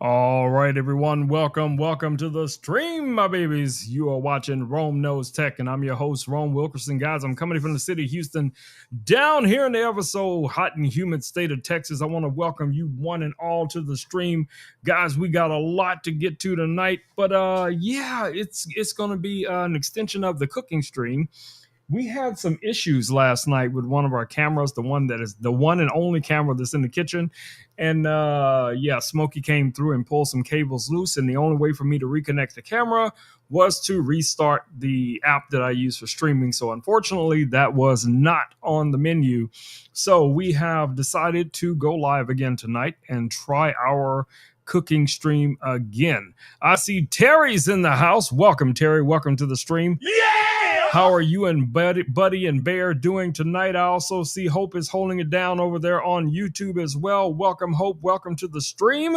All right, everyone. Welcome to the stream, my babies. You are watching Rome Knows Tech, and I'm your host, Rome Wilkerson. Guys, I'm coming from the city of Houston, down here in the ever so hot and humid state of Texas. I want to welcome you one and all to the stream. Guys, we got a lot to get to tonight, but yeah, it's going to be an extension of the cooking stream. We had some issues last night with one of our cameras, the one that is the one and only camera that's in the kitchen. And yeah, Smokey came through and pulled some cables loose. And the only way for me to reconnect the camera was to restart the app that I use for streaming. So unfortunately, that was not on the menu. So we have decided to go live again tonight and try our cooking stream again. I see Terry's in the house. Welcome, Terry. Welcome to the stream. Yeah! How are you and Buddy and Bear doing tonight? I also see Hope is holding it down over there on YouTube as well. Welcome, Hope. Welcome to the stream.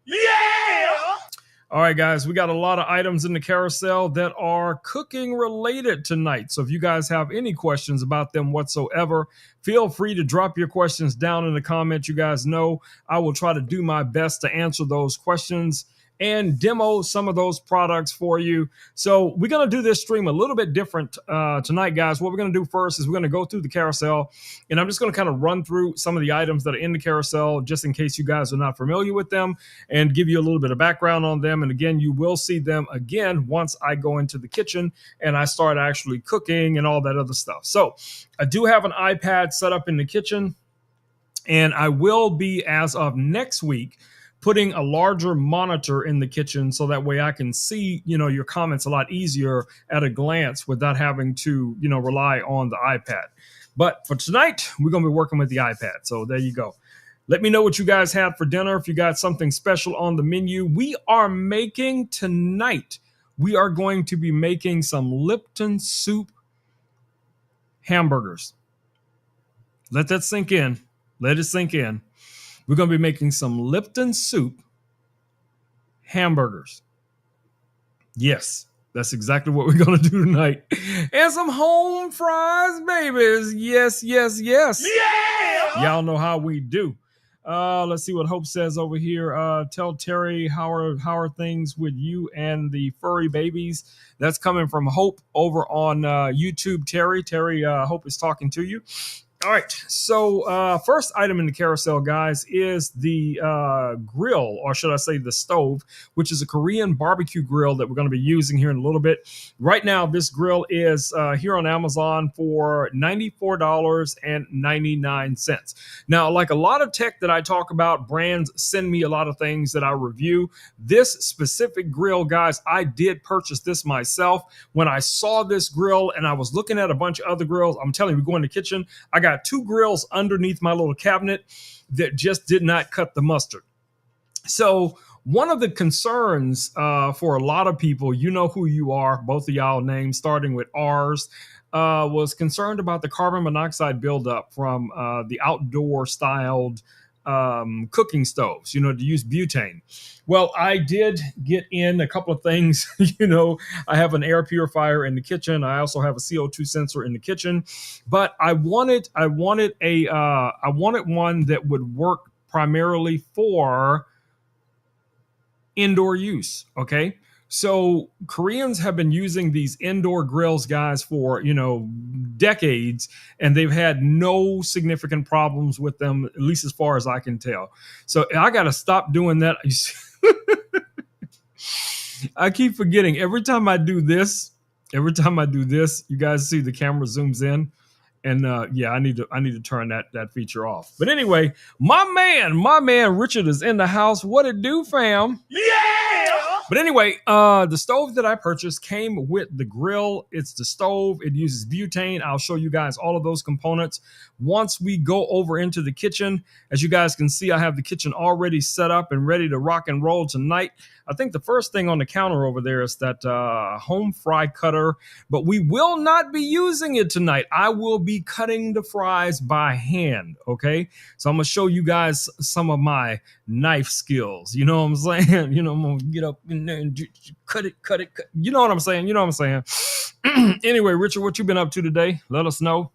Yeah! All right, guys, we got a lot of items in the carousel that are cooking related tonight. So if you guys have any questions about them whatsoever, feel free to drop your questions down in the comments. You guys know I will try to do my best to answer those questions and demo some of those products for you. So we're going to do this stream a little bit different tonight, guys. What we're going to do first is we're going to go through the carousel, and I'm just going to kind of run through some of the items that are in the carousel, just in case you guys are not familiar with them, and give you a little bit of background on them. And again, you will see them again once I go into the kitchen and I start actually cooking and all that other stuff. So I do have an iPad set up in the kitchen, and I will be, as of next week, putting a larger monitor in the kitchen so that way I can see, your comments a lot easier at a glance without having to, rely on the iPad. But for tonight, we're going to be working with the iPad. So there you go. Let me know what you guys had for dinner. If you got something special on the menu, we are making tonight. We are going to be making some Lipton soup hamburgers. Let that sink in. Let it sink in. We're going to be making some Lipton soup hamburgers. Yes, that's exactly what we're going to do tonight. And some home fries, babies. Yes. Yeah! Y'all know how we do. Let's see what Hope says over here. Tell Terry how are things with you and the furry babies. That's coming from Hope over on YouTube. Terry, Hope is talking to you. All right, so first item in the carousel, guys, is the grill, or should I say the stove, which is a Korean barbecue grill that we're going to be using here in a little bit. Right now, this grill is here on Amazon for $94.99. Now, like a lot of tech that I talk about, brands send me a lot of things that I review. This specific grill, guys, I did purchase this myself. When I saw this grill and I was looking at a bunch of other grills, I'm telling you, we go in the kitchen, I got two grills underneath my little cabinet that just did not cut the mustard. So one of the concerns for a lot of people, you know who you are, both of y'all names starting with R's, was concerned about the carbon monoxide buildup from the outdoor styled cooking stoves, to use butane. Well, I did get in a couple of things. I have an air purifier in the kitchen. I also have a CO2 sensor in the kitchen, but I wanted one that would work primarily for indoor use. Okay. So Koreans have been using these indoor grills, guys, for, decades, and they've had no significant problems with them, at least as far as I can tell. So I got to stop doing that. I keep forgetting every time I do this, you guys see the camera zooms in. And yeah, I need to turn that feature off. But anyway, my man Richard is in the house. What it do, fam? Yeah! But anyway, the stove that I purchased came with the grill. It's the stove. It uses butane. I'll show you guys all of those components once we go over into the kitchen. As you guys can see, I have the kitchen already set up and ready to rock and roll tonight. I think the first thing on the counter over there is that home fry cutter, but we will not be using it tonight. I will be cutting the fries by hand, okay? So I'm going to show you guys some of my knife skills. You know what I'm saying? I'm going to get up in there and cut it. You know what I'm saying? Anyway, Richard, what you been up to today? Let us know.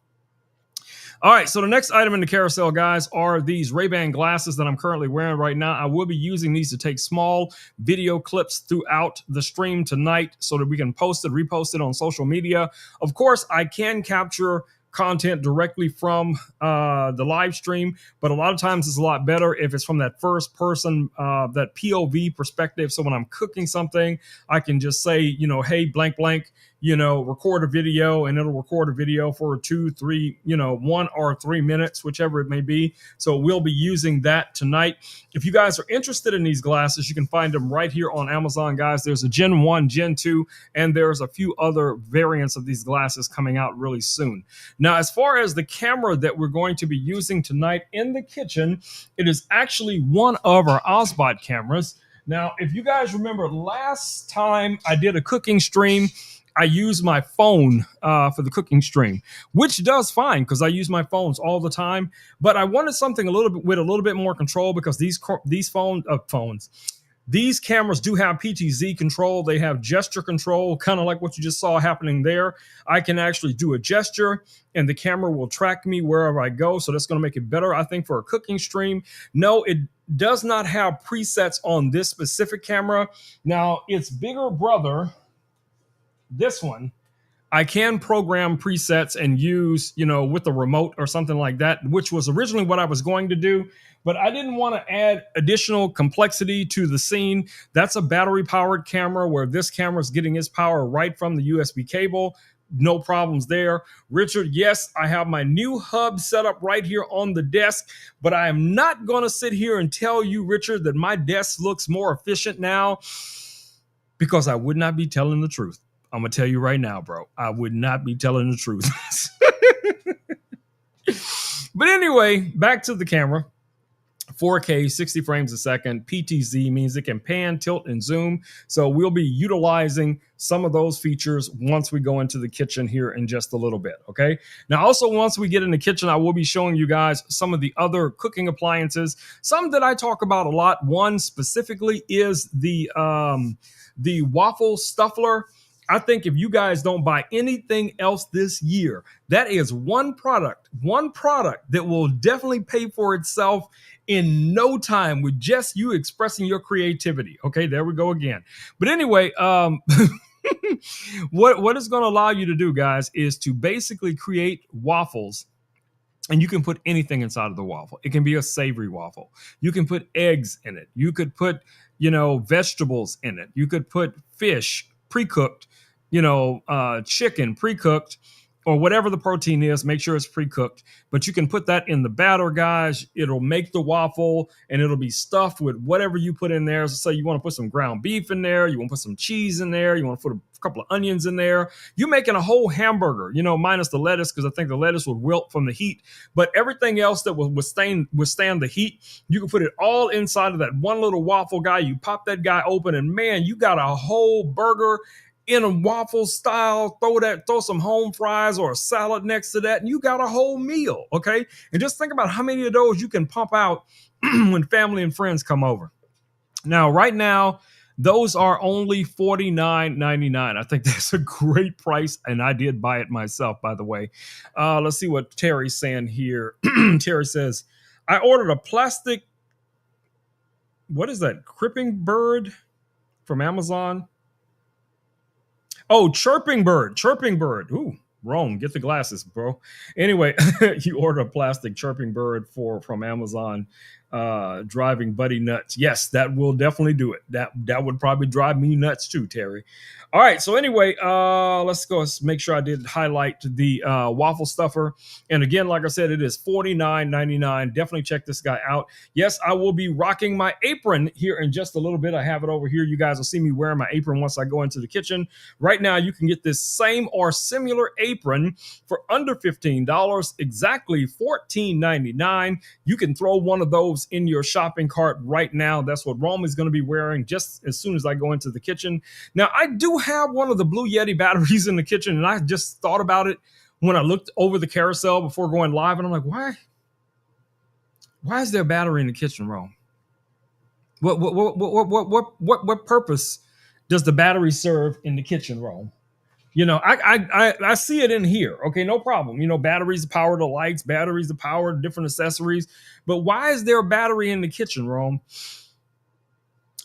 All right, so the next item in the carousel, guys, are these Ray-Ban glasses that I'm currently wearing right now. I will be using these to take small video clips throughout the stream tonight so that we can post it, repost it on social media. Of course, I can capture content directly from the live stream, but a lot of times it's a lot better if it's from that first person, that POV perspective. So when I'm cooking something, I can just say, you know, hey, blank, blank, you know, record a video, and it'll record a video for 2, 3, you know, 1 or 3 minutes, whichever it may be. So we'll be using that tonight. If you guys are interested in these glasses, you can find them right here on Amazon, guys. There's a Gen 1, Gen 2, and there's a few other variants of these glasses coming out really soon. Now, as far as the camera that we're going to be using tonight in the kitchen, it is actually one of our Osbot cameras. Now, if you guys remember last time I did a cooking stream, I use my phone for the cooking stream, which does fine because I use my phones all the time. But I wanted something a little bit more control because these cameras do have PTZ control. They have gesture control, kind of like what you just saw happening there. I can actually do a gesture and the camera will track me wherever I go. So that's going to make it better, I think, for a cooking stream. No, it does not have presets on this specific camera. Now, its bigger brother, this one, I can program presets and use, you know, with the remote or something like that, which was originally what I was going to do. But I didn't want to add additional complexity to the scene. That's a battery powered camera where this camera is getting its power right from the USB cable. No problems there. Richard, yes, I have my new hub set up right here on the desk, but I am not going to sit here and tell you, Richard, that my desk looks more efficient now because I would not be telling the truth. I'm going to tell you right now, bro, I would not be telling the truth. But anyway, back to the camera. 4K, 60 frames a second. PTZ means it can pan, tilt, and zoom. So we'll be utilizing some of those features once we go into the kitchen here in just a little bit, okay? Now, also, once we get in the kitchen, I will be showing you guys some of the other cooking appliances. Some that I talk about a lot. One specifically is the waffle stuffler. I think if you guys don't buy anything else this year, that is one product that will definitely pay for itself in no time with just you expressing your creativity. Okay, there we go again. But anyway, what it's going to allow you to do, guys, is to basically create waffles. And you can put anything inside of the waffle. It can be a savory waffle. You can put eggs in it. You could put, you know, vegetables in it. You could put fish pre-cooked, you know, chicken pre-cooked, or whatever the protein is. Make sure it's pre-cooked. But you can put that in the batter, guys. It'll make the waffle, and it'll be stuffed with whatever you put in there. So say you want to put some ground beef in there. You want to put some cheese in there. You want to put a couple of onions in there. You're making a whole hamburger, you know, minus the lettuce, because I think the lettuce would wilt from the heat. But everything else that will withstand the heat, you can put it all inside of that one little waffle guy. You pop that guy open, and man, you got a whole burger in a waffle style. Throw some home fries or a salad next to that, and you got a whole meal. Okay, and just think about how many of those you can pump out when family and friends come over. Now, right now, those are only $49.99. I think that's a great price, and I did buy it myself, by the way. Let's see what Terry's saying here. Terry says, I ordered a plastic, what is that, cripping bird from Amazon? Oh, chirping bird. Ooh, wrong. Get the glasses, bro. Anyway, you order a plastic chirping bird from Amazon, driving Buddy nuts. Yes, that will definitely do it. That would probably drive me nuts too, Terry. All right, so anyway, let's go make sure I did highlight the waffle stuffer. And again, like I said, it is $49.99. Definitely check this guy out. Yes, I will be rocking my apron here in just a little bit. I have it over here. You guys will see me wearing my apron once I go into the kitchen. Right now, you can get this same or similar apron for under $15, exactly $14.99. You can throw one of those in your shopping cart right now. That's what Rome is going to be wearing just as soon as I go into the kitchen. Now, I do have one of the Blue Yeti batteries in the kitchen, and I just thought about it when I looked over the carousel before going live, and I'm like, why is there a battery in the kitchen, Rome? What purpose does the battery serve in the kitchen, Rome? You know, I see it in here. Okay, no problem. You know, batteries to power the lights, batteries to power different accessories. But why is there a battery in the kitchen, Rome?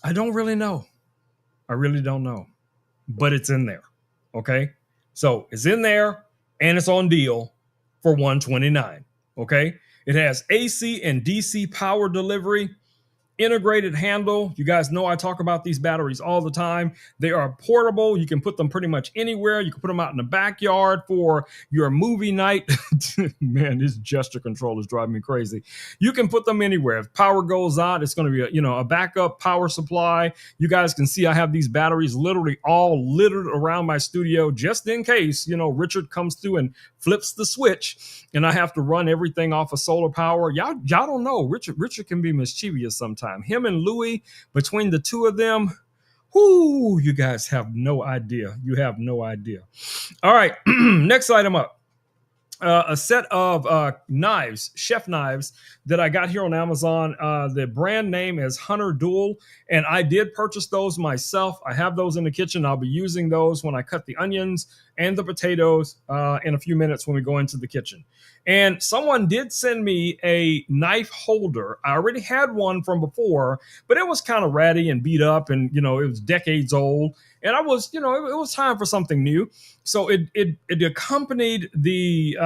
I don't really know. I really don't know. But it's in there. Okay. So it's in there and it's on deal for $129. Okay. It has AC and DC power delivery, integrated handle. You guys know I talk about these batteries all the time. They are portable. You can put them pretty much anywhere. You can put them out in the backyard for your movie night. Man, this gesture control is driving me crazy. You can put them anywhere. If power goes out, it's going to be a backup power supply. You guys can see I have these batteries literally all littered around my studio just in case, Richard comes through and flips the switch and I have to run everything off of solar power. Y'all don't know. Richard can be mischievous sometimes. Him and Louie, between the two of them, whoo, you guys have no idea. You have no idea. All right, next item up. A set of knives, chef knives that I got here on Amazon. The brand name is Hunter Dual, and I did purchase those myself. I have those in the kitchen. I'll be using those when I cut the onions and the potatoes in a few minutes when we go into the kitchen. And someone did send me a knife holder. I already had one from before, but it was kind of ratty and beat up, and it was decades old. And I was, it was time for something new. So it accompanied the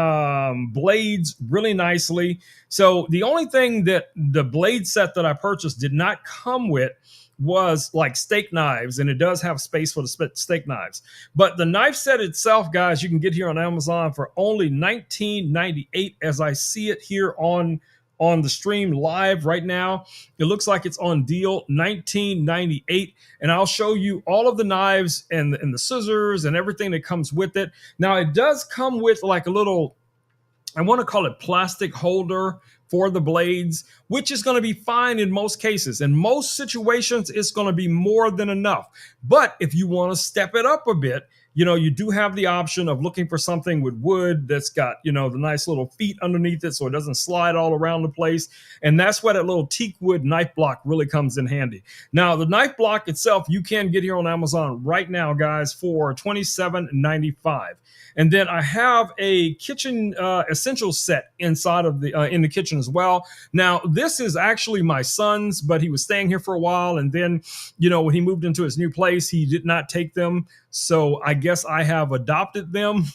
blades really nicely. So the only thing that the blade set that I purchased did not come with was like steak knives, and it does have space for the steak knives. But the knife set itself, guys, you can get here on Amazon for only $19.98 as I see it here on the stream live right now. It looks like it's on deal, $19.98, and I'll show you all of the knives and the scissors and everything that comes with it. Now, it does come with like a little, I want to call it plastic holder for the blades, which is going to be fine in most cases. In most situations, it's going to be more than enough. But if you want to step it up a bit, you do have the option of looking for something with wood that's got, the nice little feet underneath it so it doesn't slide all around the place. And that's where that little teak wood knife block really comes in handy. Now, the knife block itself, you can get here on Amazon right now, guys, for $27.95. And then I have a kitchen essentials set inside of in the kitchen as well. Now, this is actually my son's, but he was staying here for a while. And then, when he moved into his new place, he did not take them. So I guess I have adopted them.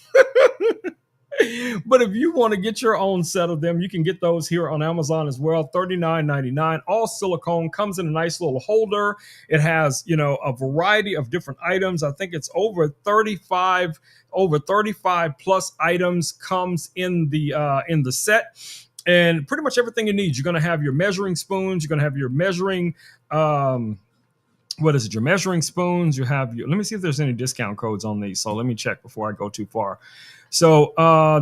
But if you want to get your own set of them, you can get those here on Amazon as well. $39.99, all silicone, comes in a nice little holder. It has, a variety of different items. I think it's over 35 plus items comes in the set. And pretty much everything you need. You're going to have your measuring spoons. You're going to have your measuring, your measuring spoons. You have your, let me see if there's any discount codes on these. So let me check before I go too far. So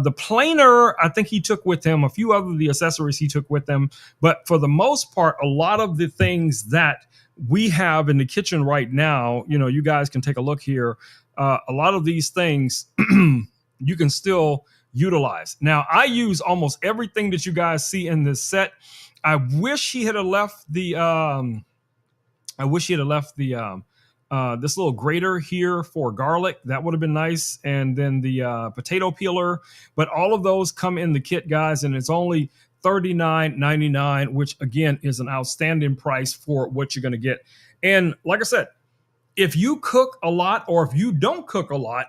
the planer, I think he took with him, a few other the accessories he took with him. But for the most part, a lot of the things that we have in the kitchen right now, you guys can take a look here. A lot of these things you can still utilize. Now, I use almost everything that you guys see in this set. I wish he had left the this little grater here for garlic. That would have been nice. And then the potato peeler. But all of those come in the kit, guys, and it's only $39.99, which again is an outstanding price for what you're going to get. And like I said, if you cook a lot or if you don't cook a lot,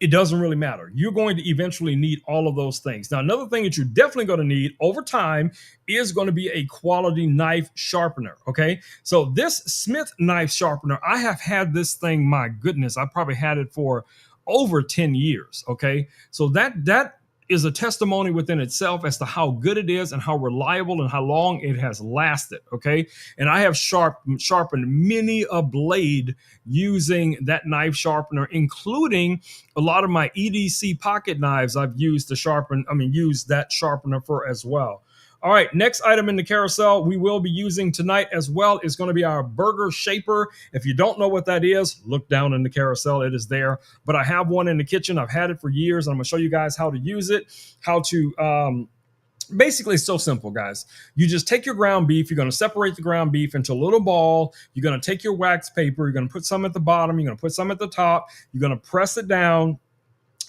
it doesn't really matter. You're going to eventually need all of those things. Now, another thing that you're definitely going to need over time is going to be a quality knife sharpener, okay? So this Smith knife sharpener, I have had this thing, my goodness, I probably had it for over 10 years, okay? So that is a testimony within itself as to how good it is and how reliable and how long it has lasted, okay? And I have sharpened many a blade using that knife sharpener, including a lot of my EDC pocket knives I've used to use that sharpener for as well. All right, next item in the carousel we will be using tonight as well is going to be our burger shaper. If you don't know what that is, look down in the carousel. It is there. But I have one in the kitchen. I've had it for years. I'm going to show you guys how to use it, how to basically, it's so simple, guys. You just take your ground beef. You're going to separate the ground beef into a little ball. You're going to take your wax paper. You're going to put some at the bottom. You're going to put some at the top. You're going to press it down.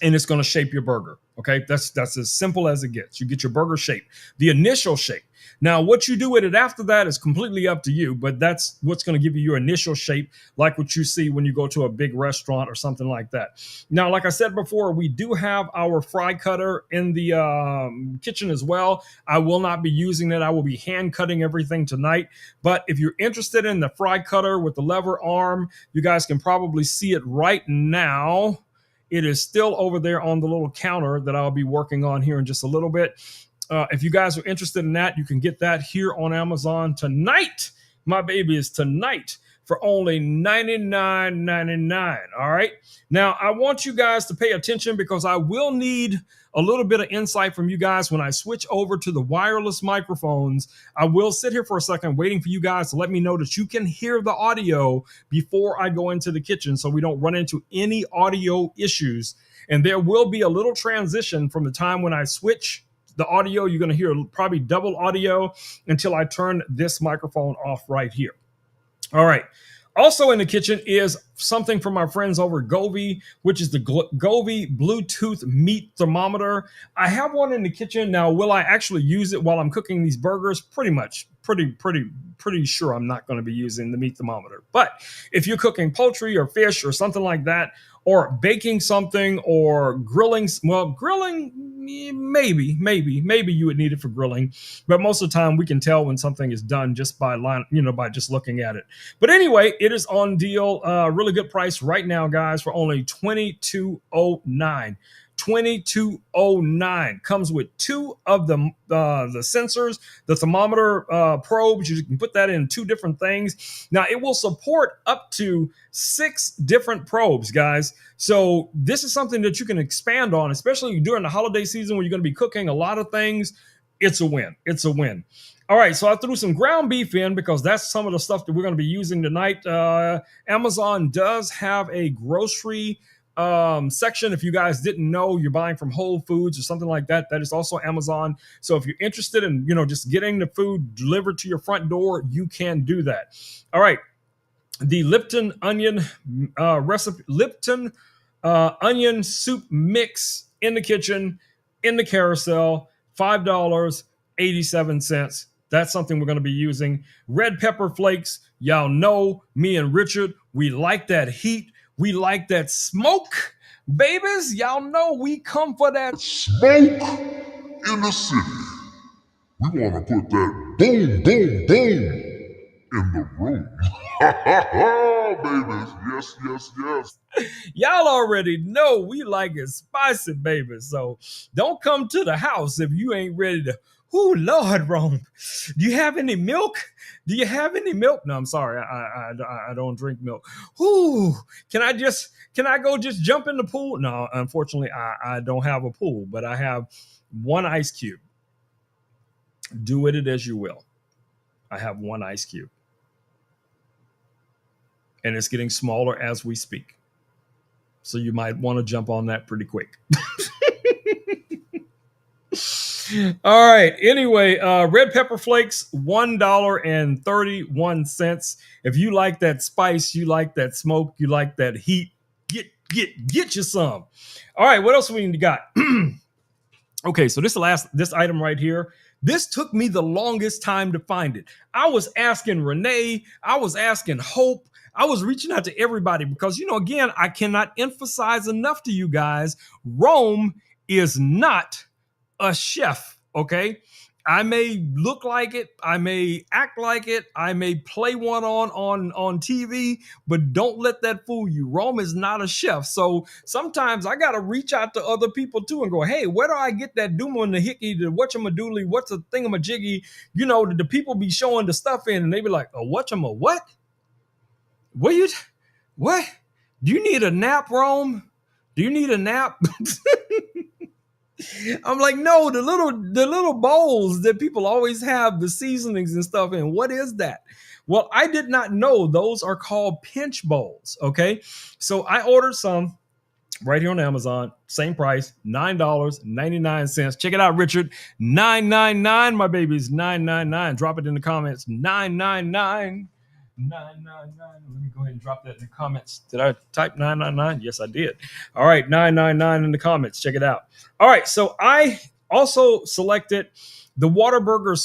and it's going to shape your burger. Okay, that's as simple as it gets. You get your burger shape, the initial shape. Now, what you do with it after that is completely up to you, but that's what's going to give you your initial shape, like what you see when you go to a big restaurant or something like that. Now, like I said before, we do have our fry cutter in the kitchen as well. I will not be using it. I will be hand cutting everything tonight. But if you're interested in the fry cutter with the lever arm, you guys can probably see it right now. It is still over there on the little counter that I'll be working on here in just a little bit. If you guys are interested in that, you can get that here on Amazon tonight. My baby is tonight for only $99.99. All right. Now, I want you guys to pay attention because I will need a little bit of insight from you guys when I switch over to the wireless microphones. I will sit here for a second waiting for you guys to let me know that you can hear the audio before I go into the kitchen so we don't run into any audio issues. And there will be a little transition from the time when I switch the audio. You're going to hear probably double audio until I turn this microphone off right here. All right. Also in the kitchen is something from our friends over at Govee, which is the Govee Bluetooth meat thermometer. I have one in the kitchen. Now, will I actually use it while I'm cooking these burgers? Pretty much. Pretty sure I'm not going to be using the meat thermometer. But if you're cooking poultry or fish or something like that, or baking something or grilling, well, grilling, maybe you would need it for grilling. But most of the time we can tell when something is done just by by just looking at it. But anyway, it is on deal, really good price right now, guys, for only $22.09. $22.09 comes with two of the sensors, the thermometer probes. You can put that in two different things. Now it will support up to 6 different probes, guys. So this is something that you can expand on, especially during the holiday season when you're going to be cooking a lot of things. It's a win. It's a win. All right, so I threw some ground beef in because that's some of the stuff that we're going to be using tonight. Amazon does have a grocery section. If you guys didn't know, you're buying from Whole Foods or something like that, that is also Amazon. So if you're interested in just getting the food delivered to your front door, you can do that. All right, the Lipton onion recipe, Lipton onion soup mix in the kitchen, in the carousel, $5.87. That's something we're going to be using. Red pepper flakes. Y'all know me and Richard, we like that heat. We like that smoke, babies. Y'all know we come for that smoke in the city. We want to put that boom, boom, boom in the room. Babies. Yes. Y'all already know we like it spicy, baby. So don't come to the house if you ain't ready to. Oh, Lord, Rome. Do you have any milk? Do you have any milk? No, I'm sorry. I don't drink milk. Ooh, can I go just jump in the pool? No, unfortunately, I don't have a pool, but I have one ice cube. Do with it as you will. I have one ice cube. And it's getting smaller as we speak. So you might want to jump on that pretty quick. All right. Anyway, red pepper flakes, $1.31. If you like that spice, you like that smoke, you like that heat, get you some. All right. What else we got? Okay. So this item right here. This took me the longest time to find it. I was asking Renee. I was asking Hope. I was reaching out to everybody because, again, I cannot emphasize enough to you guys. Rome is not a chef, okay? I may look like it, I may act like it, I may play one on TV, but don't let that fool you. Rome is not a chef. So sometimes I got to reach out to other people too and go, hey, where do I get that dooma and the hickey, the whatchamadoodly, what's a thingamajiggy? The people be showing the stuff in and they be like, oh, whatchama what? What? Do you need a nap, Rome? Do you need a nap? I'm like, no, the little bowls that people always have the seasonings and stuff in. What is that? Well, I did not know those are called pinch bowls. Okay. So I ordered some right here on Amazon. Same price, $9.99. Check it out, Richard. $9.99. My baby's $9.99. Drop it in the comments. $9.99. 999. Let me go ahead and drop that in the comments. Did I type 999? Yes, I did. All right, 999 in the comments. Check it out. All right, so I also selected the Whataburger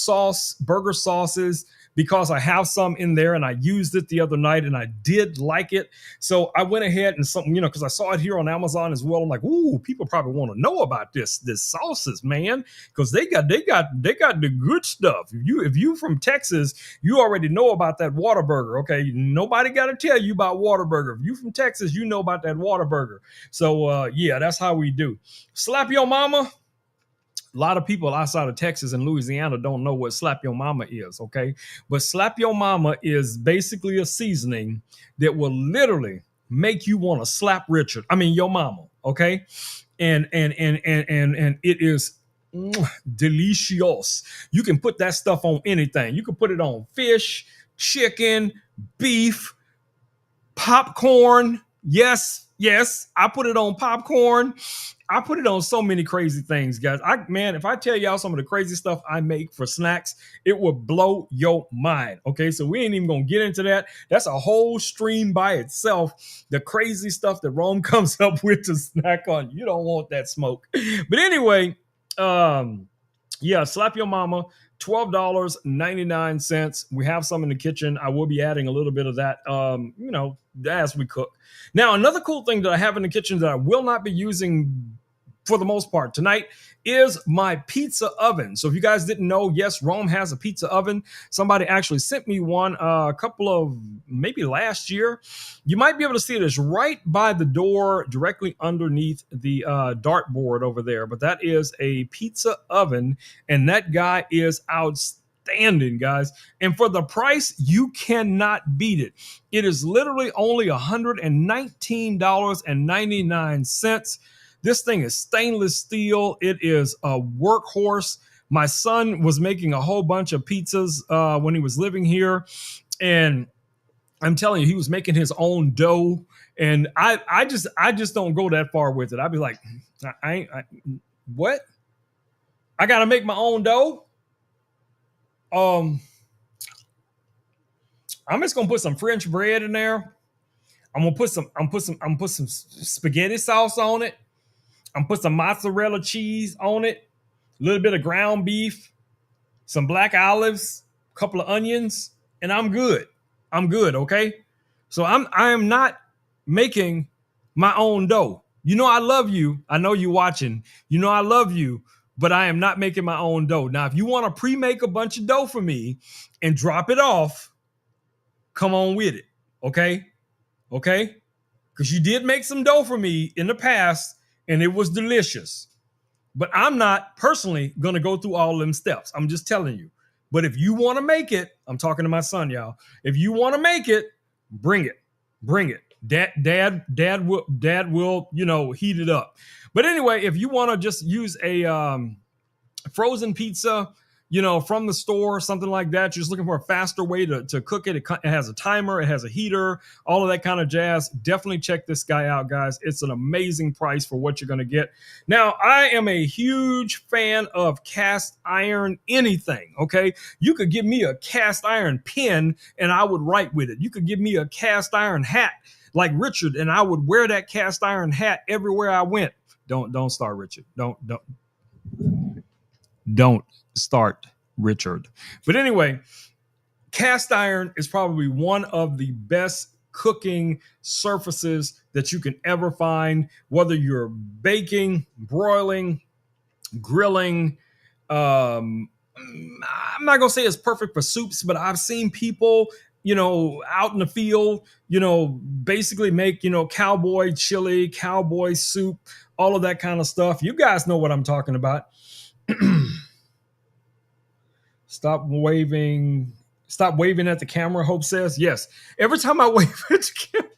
burger sauces, because I have some in there and I used it the other night and I did like it. So I went ahead and something, because I saw it here on Amazon as well. I'm like, ooh, people probably want to know about this sauces, man, because they got the good stuff. If you from Texas, you already know about that Whataburger. Okay, nobody got to tell you about Whataburger. If you from Texas, you know about that Whataburger. So yeah, that's how we do. Slap your mama. A lot of people outside of Texas and Louisiana don't know what slap your mama is, okay? But slap your mama is basically a seasoning that will literally make you want to slap your mama, okay? And it is delicious. You can put that stuff on anything. You can put it on fish, chicken, beef, popcorn. Yes, I put it on popcorn. I put it on so many crazy things, guys. Man, if I tell y'all some of the crazy stuff I make for snacks, it will blow your mind. Okay, so we ain't even gonna get into that. That's a whole stream by itself. The crazy stuff that Rome comes up with to snack on. You don't want that smoke. But anyway, yeah, slap your mama. $12.99. We have some in the kitchen. I will be adding a little bit of that, as we cook. Now, another cool thing that I have in the kitchen that I will not be using for the most part tonight is my pizza oven. So if you guys didn't know, yes, Rome has a pizza oven. Somebody actually sent me one a couple of maybe last year. You might be able to see it. It's right by the door, directly underneath the dartboard over there. But that is a pizza oven, and that guy is outstanding, guys. And for the price, you cannot beat it. It is literally only $119.99. This thing is stainless steel. It is a workhorse. My son was making a whole bunch of pizzas when he was living here, and I'm telling you, he was making his own dough. And I just don't go that far with it. I'd be like, what? I gotta make my own dough. I'm just gonna put some French bread in there. I'm gonna put some spaghetti sauce on it. I'm put some mozzarella cheese on it, a little bit of ground beef, some black olives, a couple of onions, and I'm good. I'm good, okay? So I am not making my own dough. You know I love you. I know you watching. You know I love you, but I am not making my own dough. Now, if you want to pre-make a bunch of dough for me and drop it off, come on with it, okay? Okay? Because you did make some dough for me in the past, and it was delicious. But I'm not personally going to go through all them steps. I'm just telling you. But if you want to make it, I'm talking to my son, y'all. If you want to make it, bring it. Bring it. Dad will, heat it up. But anyway, if you want to just use a frozen pizza, from the store, something like that, you're just looking for a faster way to cook it. It has a timer, it has a heater, all of that kind of jazz. Definitely check this guy out, guys. It's an amazing price for what you're going to get. Now, I am a huge fan of cast iron anything, okay? You could give me a cast iron pen and I would write with it. You could give me a cast iron hat like Richard and I would wear that cast iron hat everywhere I went. Don't start, Richard. Don't start, Richard. But anyway, cast iron is probably one of the best cooking surfaces that you can ever find, whether you're baking, broiling, grilling. I'm not gonna say it's perfect for soups, but I've seen people, out in the field, basically make, cowboy chili, cowboy soup, all of that kind of stuff. You guys know what I'm talking about. Stop waving at the camera, Hope says. Yes. Every time I wave at the camera,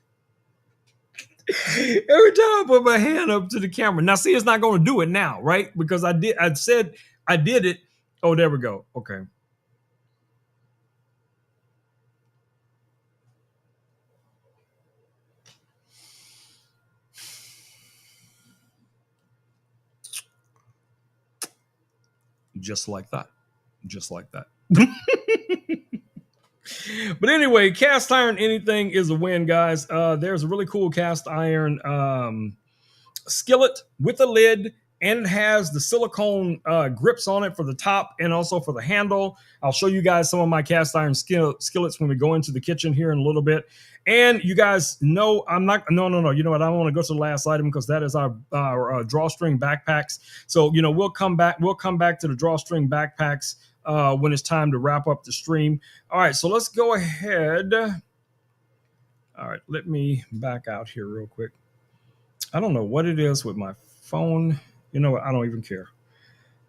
every time I put my hand up to the camera. Now, see, it's not going to do it now, right? Because I said I did it. Oh, there we go. Okay. Just like that. Just like that. But anyway, cast iron anything is a win, guys. There's a really cool cast iron skillet with a lid, and it has the silicone grips on it for the top and also for the handle. I'll show you guys some of my cast iron skillets when we go into the kitchen here in a little bit. And you guys know I'm not, no. You know what? I want to go to the last item because that is our drawstring backpacks. So, you know, we'll come back to the drawstring backpacks when it's time to wrap up the stream. All right, so let's go ahead. All right, let me back out here real quick. I don't know what it is with my phone. You know what? I don't even care.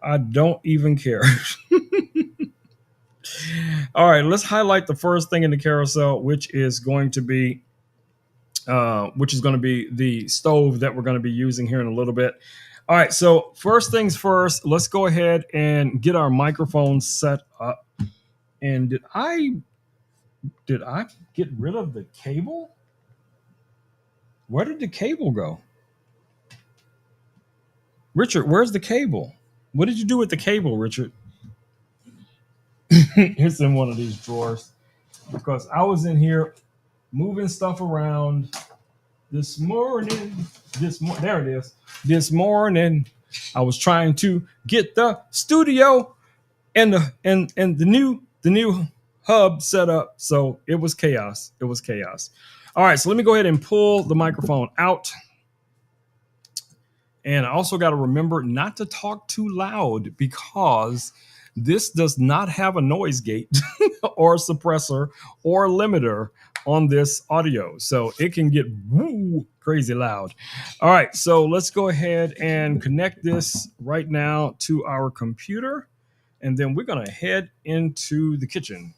I don't even care. All right, let's highlight the first thing in the carousel, which is going to be the stove that we're going to be using here in a little bit. All right, so first things first, let's go ahead and get our microphone set up. And did I get rid of the cable? Where did the cable go? Richard, where's the cable? What did you do with the cable, Richard? It's in one of these drawers because I was in here moving stuff around this morning. There it is. This morning, I was trying to get the studio and the new hub set up. So it was chaos. It was chaos. All right, so let me go ahead and pull the microphone out. And I also got to remember not to talk too loud because this does not have a noise gate or a suppressor or a limiter on this audio. So it can get crazy loud. All right, so let's go ahead and connect this right now to our computer. And then we're going to head into the kitchen.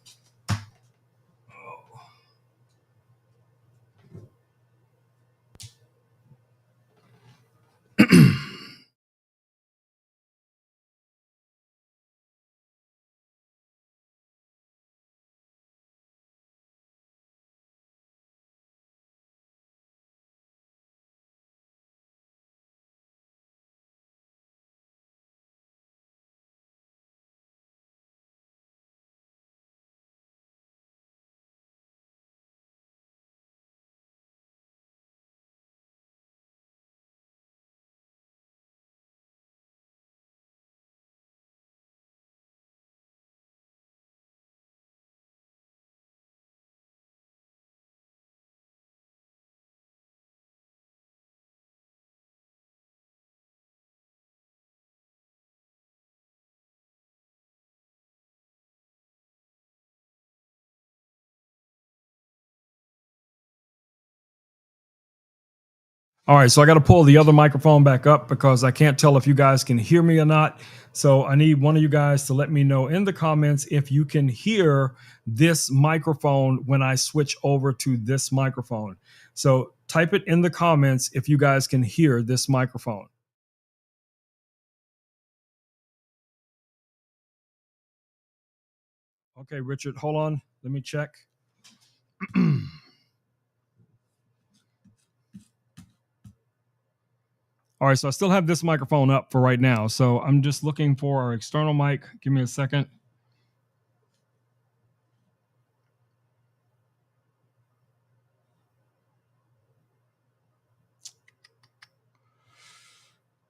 All right, so I got to pull the other microphone back up because I can't tell if you guys can hear me or not. So I need one of you guys to let me know in the comments if you can hear this microphone when I switch over to this microphone. So type it in the comments if you guys can hear this microphone. Okay, Richard, hold on. Let me check. All right, so I still have this microphone up for right now. So I'm just looking for our external mic. Give me a second.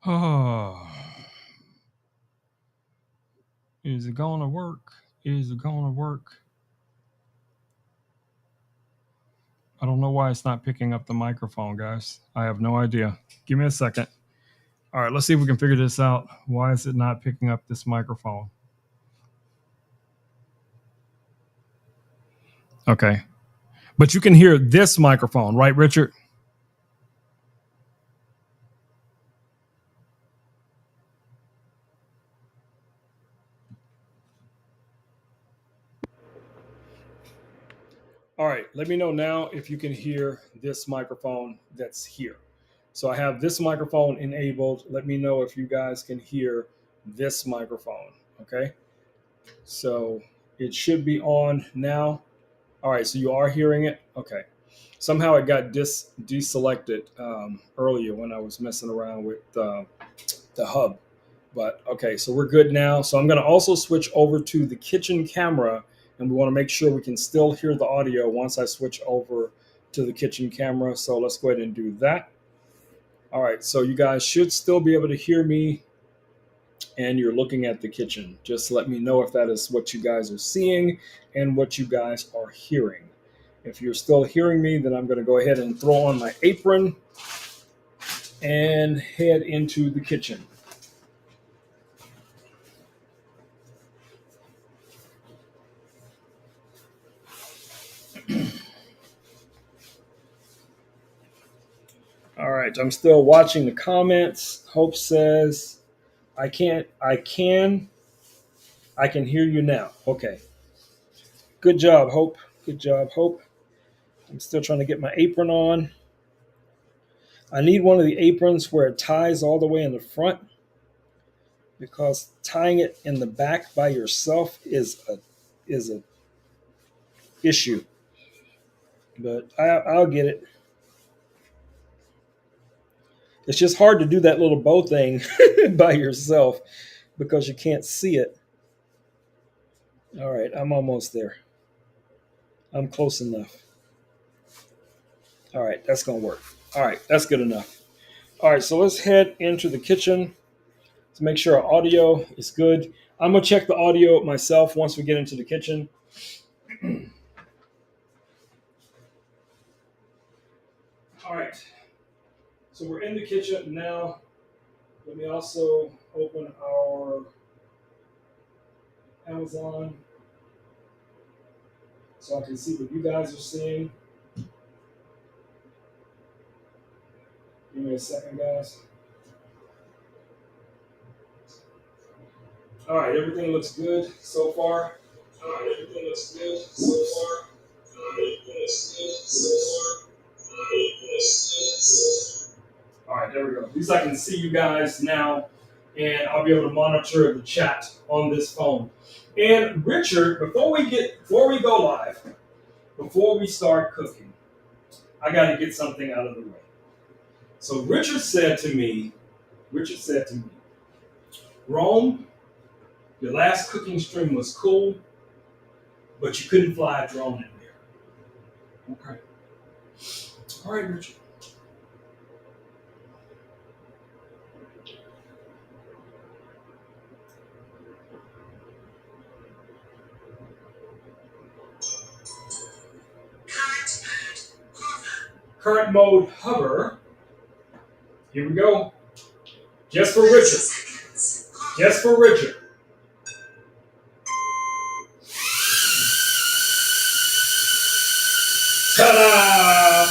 Oh, is it going to work? Is it going to work? I don't know why it's not picking up the microphone, guys. I have no idea. Give me a second. All right, let's see if we can figure this out. Why is it not picking up this microphone? Okay. But you can hear this microphone, right, Richard? All right, let me know now if you can hear this microphone that's here. So I have this microphone enabled. Let me know if you guys can hear this microphone, okay? So it should be on now. All right, so you are hearing it? Okay. Somehow it got deselected earlier when I was messing around with the hub. But okay, so we're good now. So I'm going to also switch over to the kitchen camera, and we want to make sure we can still hear the audio once I switch over to the kitchen camera. So let's go ahead and do that. All right, so you guys should still be able to hear me, and you're looking at the kitchen. Just let me know if that is what you guys are seeing and what you guys are hearing. If you're still hearing me, then I'm going to go ahead and throw on my apron and head into the kitchen. All right, I'm still watching the comments. Hope says, I can hear you now. Okay. Good job, Hope. Good job, Hope. I'm still trying to get my apron on. I need one of the aprons where it ties all the way in the front, because tying it in the back by yourself is a issue. But I'll get it. It's just hard to do that little bow thing by yourself because you can't see it. All right, I'm almost there. I'm close enough. All right, that's going to work. All right, that's good enough. All right, so let's head into the kitchen to make sure our audio is good. I'm going to check the audio myself once we get into the kitchen. All right, so we're in the kitchen now. Let me also open our Amazon so I can see what you guys are seeing. Give me a second, guys. All right, everything looks good so far. All right, everything looks good so far. All right, everything looks good so far. All right, there we go. At least I can see you guys now, and I'll be able to monitor the chat on this phone. And Richard, before we go live, before we start cooking, I got to get something out of the way. So Richard said to me, Rome, your last cooking stream was cool, but you couldn't fly a drone in there. Okay. All right, Richard. Current mode hover. Here we go. Just for Richard. Just for Richard. Ta-da!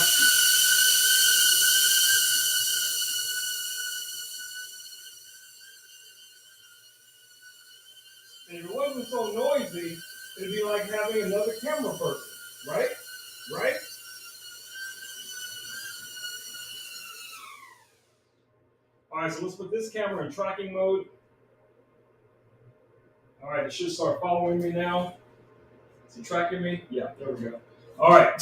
And if it wasn't so noisy, it'd be like having another camera person, right? Right? All right, so let's put this camera in tracking mode. All right, it should start following me now. Is it tracking me? Yeah, there we go. All right.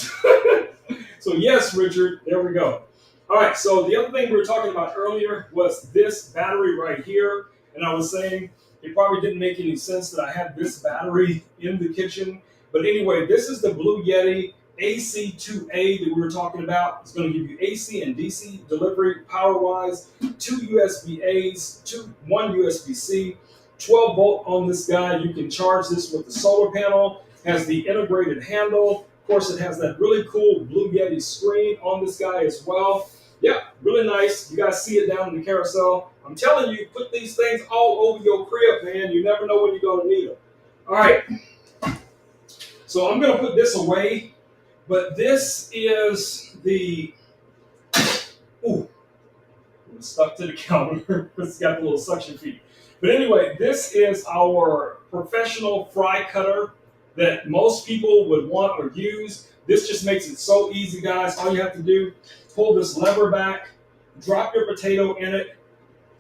So yes, Richard, there we go. All right, so the other thing we were talking about earlier was this battery right here. And I was saying it probably didn't make any sense that I had this battery in the kitchen. But anyway, this is the Blue Yeti AC2A that we were talking about. It's going to give you AC and DC delivery power-wise, 2 USB-As, 1 USB-C, 12 volt on this guy. You can charge this with the solar panel. Has the integrated handle. Of course, it has that really cool Blue Yeti screen on this guy as well. Yeah, really nice. You guys see it down in the carousel. I'm telling you, put these things all over your crib, man. You never know when you're going to need them. All right. So I'm going to put this away. But this is the... Ooh. It was stuck to the counter because it's got the little suction feet. But anyway, this is our professional fry cutter that most people would want or use. This just makes it so easy, guys. All you have to do, pull this lever back, drop your potato in it,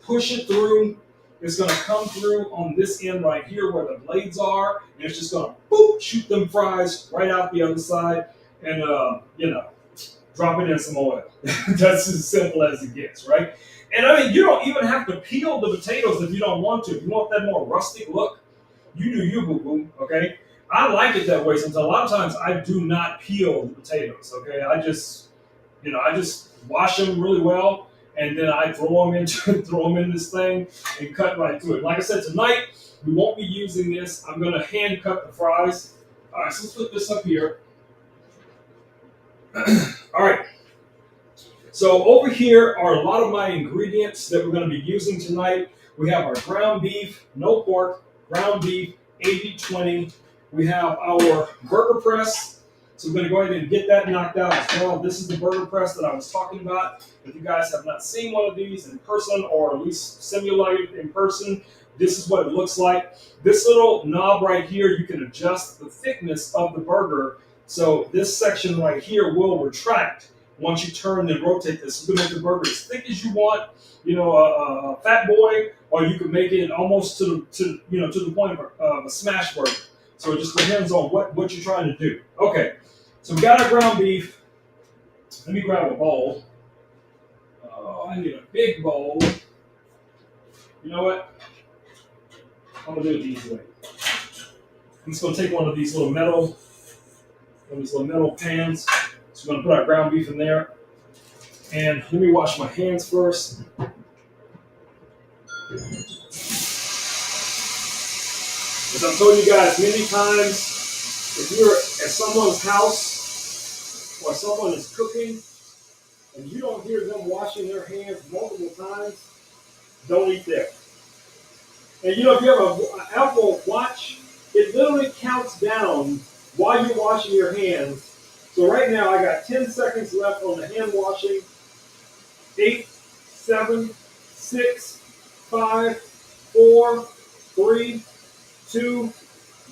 push it through. It's going to come through on this end right here where the blades are, and it's just going to boop, shoot them fries right out the other side, and drop it in some oil. That's as simple as it gets, right? And I mean, you don't even have to peel the potatoes if you don't want to. If you want that more rustic look, you do you, boo-boo, okay? I like it that way. Since a lot of times I do not peel the potatoes. Okay, I just wash them really well, and then I throw them into throw them in this thing and cut right through it. Like I said, tonight we won't be using this. I'm going to hand cut the fries. All right, so let's put this up here. All right. So over here are a lot of my ingredients that we're going to be using tonight. We have our ground beef, no pork, ground beef, 80/20. We have our burger press. So we're going to go ahead and get that knocked out as well. This is the burger press that I was talking about. If you guys have not seen one of these in person, or at least simulated in person, this is what it looks like. This little knob right here, you can adjust the thickness of the burger. So this section right here will retract once you turn and rotate this. You can make the burger as thick as you want, a fat boy, or you can make it almost to the point of a smash burger. So it just depends on what you're trying to do. Okay, so we got our ground beef. Let me grab a bowl. Oh, I need a big bowl. You know what? I'm gonna do it the easy way. I'm just gonna take one of these little metal pans. So we're gonna put our ground beef in there. And let me wash my hands first. As I've told you guys many times, if you're at someone's house or someone is cooking and you don't hear them washing their hands multiple times, don't eat there. And if you have an Apple Watch, it literally counts down while you're washing your hands. So right now I got 10 seconds left on the hand washing. 8, 7, 6, 5, 4, 3, 2,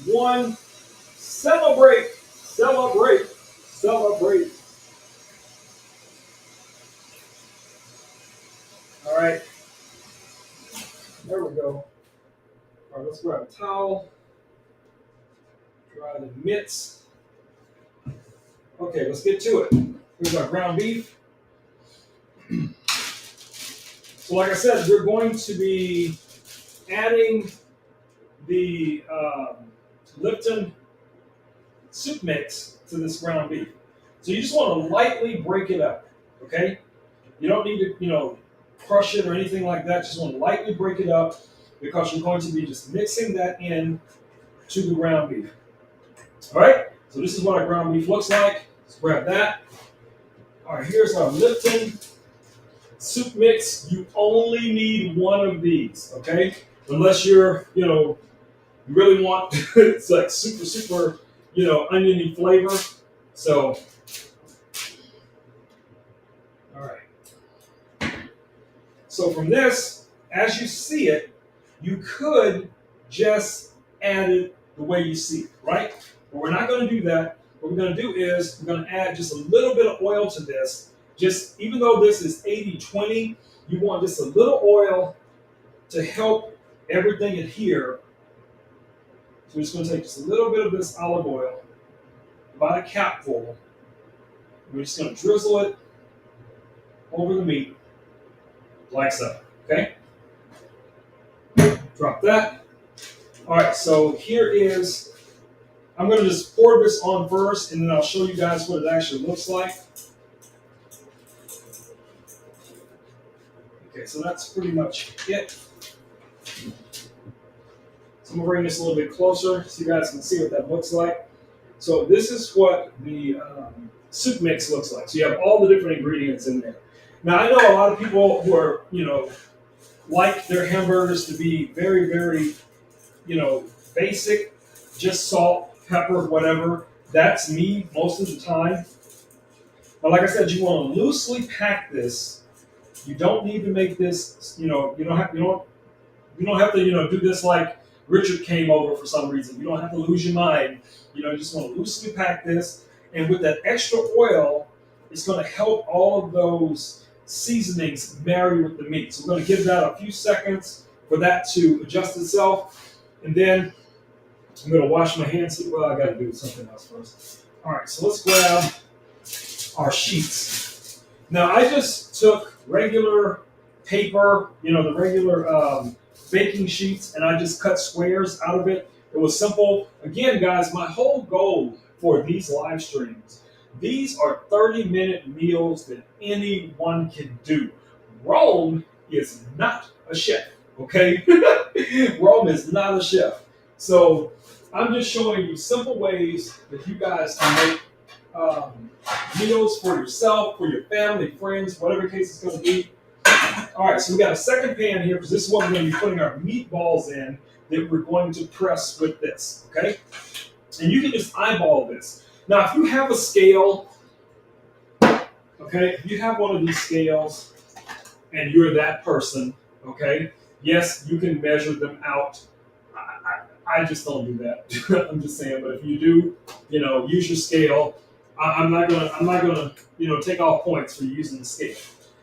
1. Celebrate, celebrate, celebrate. All right. There we go. All right, let's grab a towel. Dry the mitts. Okay, let's get to it. Here's our ground beef. So like I said, we're going to be adding the Lipton soup mix to this ground beef. So you just want to lightly break it up, okay? You don't need to, crush it or anything like that. Just want to lightly break it up because you're going to be just mixing that in to the ground beef. All right, so this is what our ground beef looks like. Let's grab that. All right, here's our Lipton soup mix. You only need one of these, okay? Unless you're, you really want it's like super, oniony flavor. So, all right. So from this, as you see it, you could just add it the way you see it, right? But we're not going to do that. What we're going to do is we're going to add just a little bit of oil to this. Just even though this is 80/20, you want just a little oil to help everything adhere. So we're just going to take just a little bit of this olive oil, about a capful. We're just going to drizzle it over the meat, like so. Okay? Drop that. All right, so here is, I'm going to just pour this on first, and then I'll show you guys what it actually looks like. Okay, so that's pretty much it. So I'm going to bring this a little bit closer so you guys can see what that looks like. So this is what the soup mix looks like. So you have all the different ingredients in there. Now, I know a lot of people who are, like their hamburgers to be very, very, basic, just salt, pepper, whatever. That's me most of the time. But like I said, you want to loosely pack this. You don't need to make this, you don't have to, do this like Richard came over for some reason. You don't have to lose your mind. You just want to loosely pack this. And with that extra oil, it's going to help all of those seasonings marry with the meat. So we're going to give that a few seconds for that to adjust itself. And then I'm going to wash my hands. Well, I got to do something else first. All right, so let's grab our sheets. Now, I just took regular paper, the regular baking sheets, and I just cut squares out of it. It was simple. Again, guys, my whole goal for these live streams, these are 30-minute meals that anyone can do. Rome is not a chef, okay? Rome is not a chef. So I'm just showing you simple ways that you guys can make meals for yourself, for your family, friends, whatever the case is going to be. All right, so we got a second pan here because this is what we're going to be putting our meatballs in that we're going to press with this, okay? And you can just eyeball this. Now, if you have a scale, okay, if you have one of these scales and you're that person, okay, yes, you can measure them out. I just don't do that. I'm just saying, but if you do, use your scale. I'm not gonna, take off points for using the scale.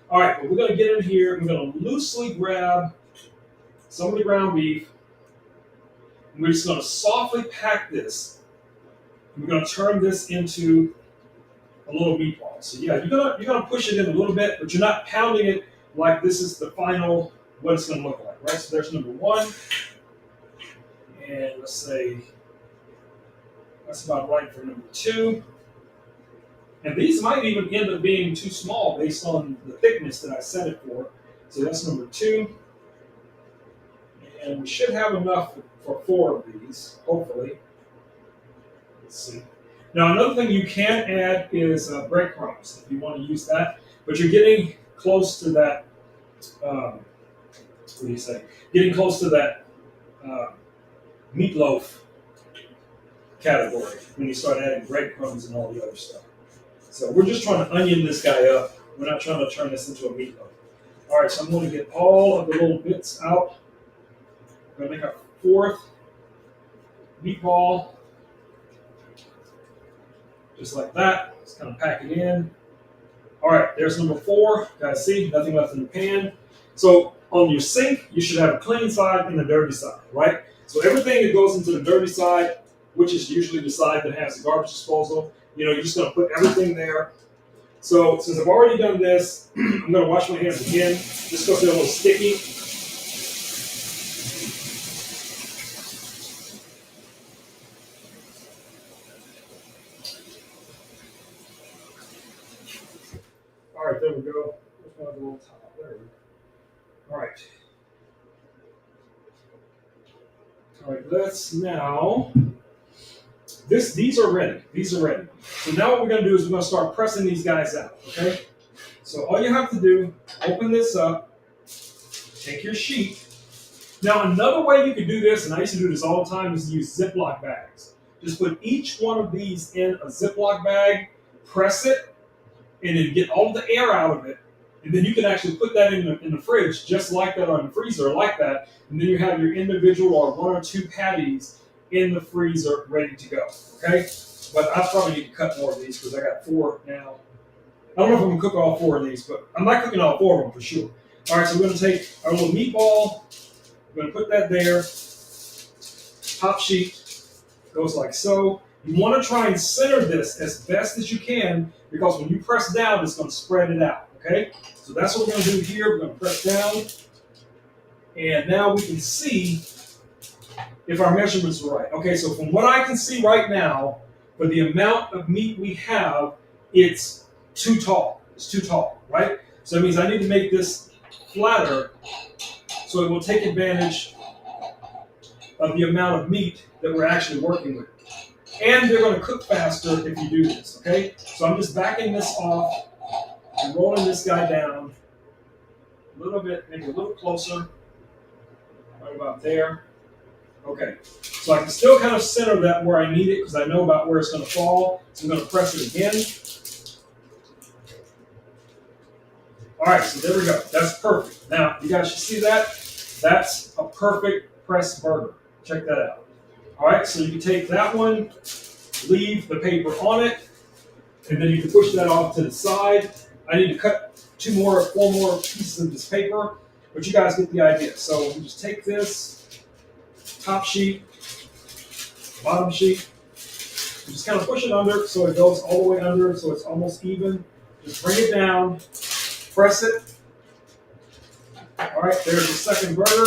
All right, but we're gonna get in here. We're gonna loosely grab some of the ground beef. And we're just gonna softly pack this. We're gonna turn this into a little meatball. So yeah, you're gonna push it in a little bit, but you're not pounding it like this is the final what it's gonna look like, right? So there's number one, and let's say that's about right for number two. And these might even end up being too small based on the thickness that I set it for. So that's number two. And we should have enough for 4 of these, hopefully. Let's see. Now, another thing you can add is breadcrumbs if you want to use that. But you're getting close to that, what do you say? Getting close to that meatloaf category when you start adding breadcrumbs and all the other stuff. So we're just trying to onion this guy up. We're not trying to turn this into a meatloaf. All right, so I'm going to get all of the little bits out. We're going to make our 4th meatball. Just like that. Just kind of pack it in. All right, there's number 4. Guys, see, nothing left in the pan. So on your sink, you should have a clean side and a dirty side, right? So everything that goes into the dirty side, which is usually the side that has the garbage disposal, you're just going to put everything there. So since I've already done this, I'm going to wash my hands again, just because they're a little sticky. All right, there we go. There's one at the little top. There we go. All right. All right, let's now. These are ready. These are ready. So now what we're going to do is we're going to start pressing these guys out, okay? So all you have to do, open this up, take your sheet. Now another way you can do this, and I used to do this all the time, is to use Ziploc bags. Just put each one of these in a Ziploc bag, press it, and then get all the air out of it. And then you can actually put that in the fridge just like that, or in the freezer like that. And then you have your individual or 1 or 2 patties in the freezer ready to go, okay? But I probably need to cut more of these because I got 4 now. I don't know if I'm gonna cook all 4 of these, but I'm not cooking all 4 of them for sure. All right, so we're gonna take our little meatball, we're gonna put that there. Top sheet goes like so. You wanna try and center this as best as you can because when you press down, it's gonna spread it out, okay? So that's what we're gonna do here. We're gonna press down, and now we can see if our measurements are right. Okay, so from what I can see right now, for the amount of meat we have, it's too tall. It's too tall, right? So that means I need to make this flatter so it will take advantage of the amount of meat that we're actually working with. And they're going to cook faster if you do this, okay? So I'm just backing this off and rolling this guy down a little bit, maybe a little closer, right about there. Okay, so I can still kind of center that where I need it because I know about where it's going to fall. So I'm going to press it again. All right, so there we go. That's perfect. Now, you guys should see that. That's a perfect pressed burger. Check that out. All right, so you can take that one, leave the paper on it, and then you can push that off to the side. I need to cut 4 more pieces of this paper, but you guys get the idea. So we just take this top sheet, bottom sheet, and just kind of push it under so it goes all the way under so it's almost even. Just bring it down, press it. All right, there's the second burger.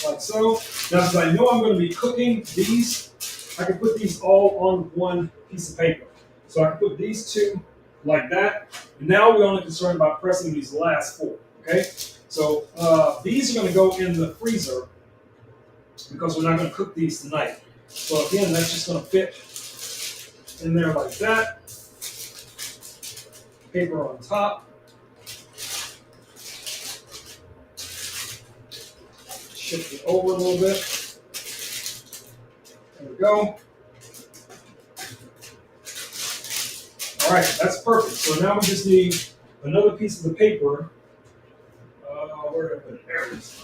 like so. Now, since I know I'm going to be cooking these, I can put these all on one piece of paper. So I can put these two like that. And now we're only concerned about pressing these last four. Okay? So these are going to go in the freezer because we're not going to cook these tonight. So again, that's just going to fit in there like that. Paper on top. Shift it over a little bit. There we go. All right, that's perfect. So now we just need another piece of the paper. Where did I put it? There it is.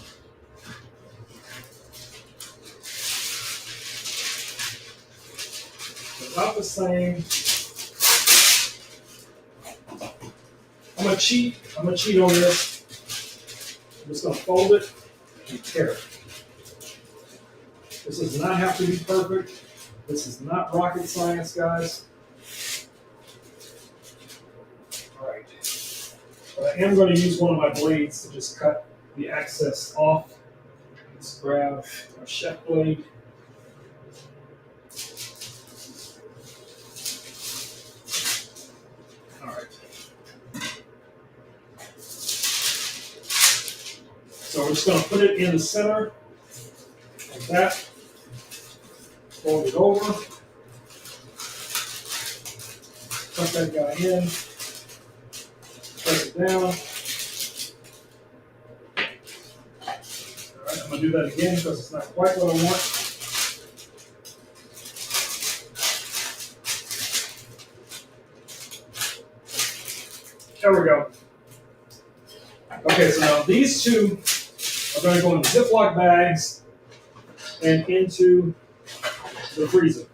About the same. I'm gonna cheat on this. I'm just gonna fold it and tear it. This does not have to be perfect. This is not rocket science, guys. All right. But I am going to use one of my blades to just cut the excess off. Let's grab our chef blade. All right. So we're just going to put it in the center, like that. Fold it over. Tuck that guy in. Press it down. All right, I'm going to do that again because it's not quite what I want. There we go. Okay, so now these two are going to go in Ziploc bags and into the freezer.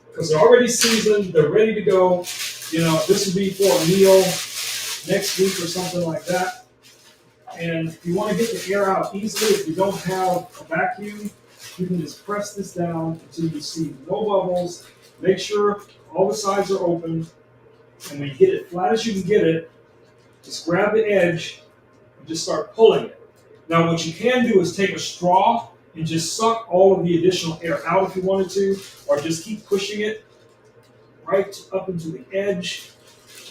Because they're already seasoned, they're ready to go. You know, this would be for a meal next week or something like that. And if you want to get the air out easily, if you don't have a vacuum, you can just press this down until you see no bubbles. Make sure all the sides are open. And when you get it flat as you can get it, just grab the edge and just start pulling it. Now, what you can do is take a straw and just suck all of the additional air out if you wanted to, or just keep pushing it right up into the edge.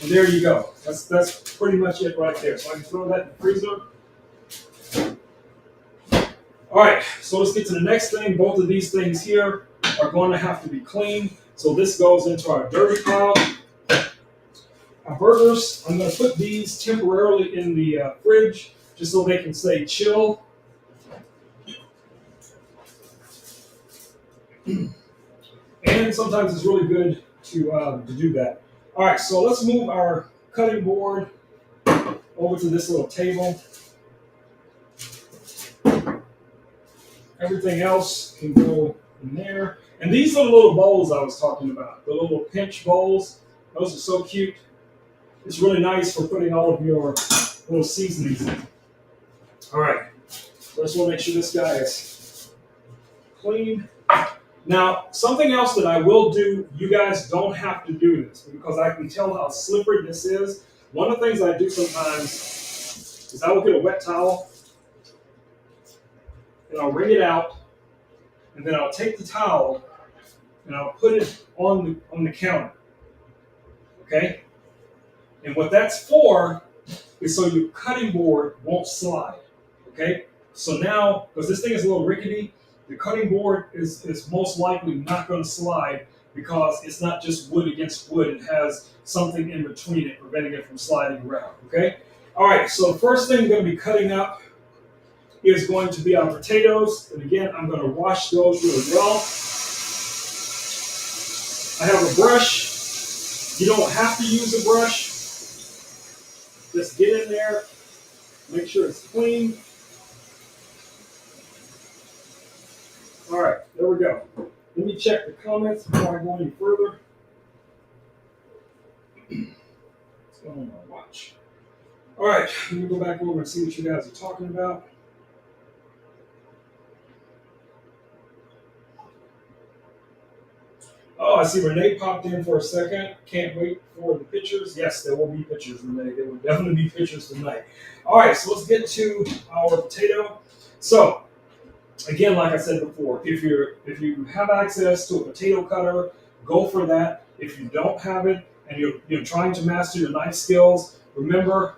And there you go. That's pretty much it right there. So I can throw that in the freezer. All right, so let's get to the next thing. Both of these things here are going to have to be cleaned. So this goes into our dirty pile. Our burgers, I'm going to put these temporarily in the fridge just so they can stay chill. And sometimes it's really good to do that. All right, so let's move our cutting board over to this little table. Everything else can go in there. And these are the little bowls I was talking about, the little pinch bowls. Those are so cute. It's really nice for putting all of your little seasonings in. All right, so I just want to make sure this guy is clean. Now, something else that I will do, you guys don't have to do this because I can tell how slippery this is. One of the things I do sometimes is I will get a wet towel and I'll wring it out, and then I'll take the towel and I'll put it on the counter. Okay? And what that's for is so your cutting board won't slide. Okay? So now, because this thing is a little rickety, the cutting board is most likely not going to slide because it's not just wood against wood. It has something in between it preventing it from sliding around. Okay? All right, so the first thing we're going to be cutting up is going to be our potatoes. And again, I'm going to wash those really well. I have a brush. You don't have to use a brush. Just get in there, make sure it's clean. All right, there we go. Let me check the comments before I go any further. What's going on my watch? All right, let me go back over and see what you guys are talking about. Oh, I see Renee popped in for a second. Can't wait for the pictures. Yes, there will be pictures, Renee. There will definitely be pictures tonight. All right, so let's get to our potato. So again, like I said before, if you have access to a potato cutter, go for that. If you don't have it and you're trying to master your knife skills, remember,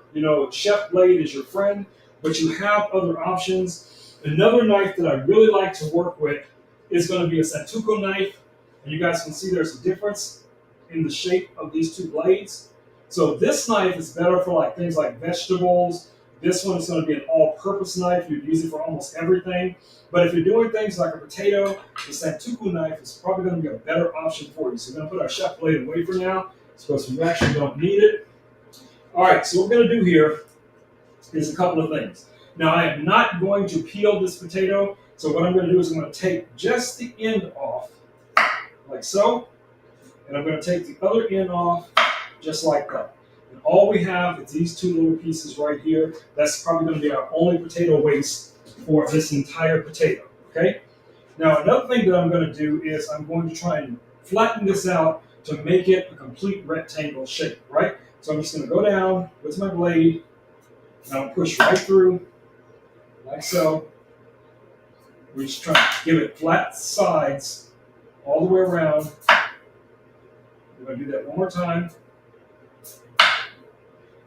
chef blade is your friend, but you have other options. Another knife that I really like to work with is going to be a Santoku knife, and you guys can see there's a difference in the shape of these two blades. So this knife is better for like things like vegetables. This one is going to be an all-purpose knife. You'd use it for almost everything. But if you're doing things like a potato, the Santoku knife is probably going to be a better option for you. So we're going to put our chef blade away for now, because we actually don't need it. All right, so what we're going to do here is a couple of things. Now, I am not going to peel this potato. So what I'm going to do is I'm going to take just the end off, like so. And I'm going to take the other end off, just like that. And all we have is these two little pieces right here. That's probably going to be our only potato waste for this entire potato, okay? Now, another thing that I'm going to do is I'm going to try and flatten this out to make it a complete rectangle shape, right? So I'm just going to go down with my blade, and I'll push right through, like so. We're just trying to give it flat sides all the way around. We're going to do that one more time.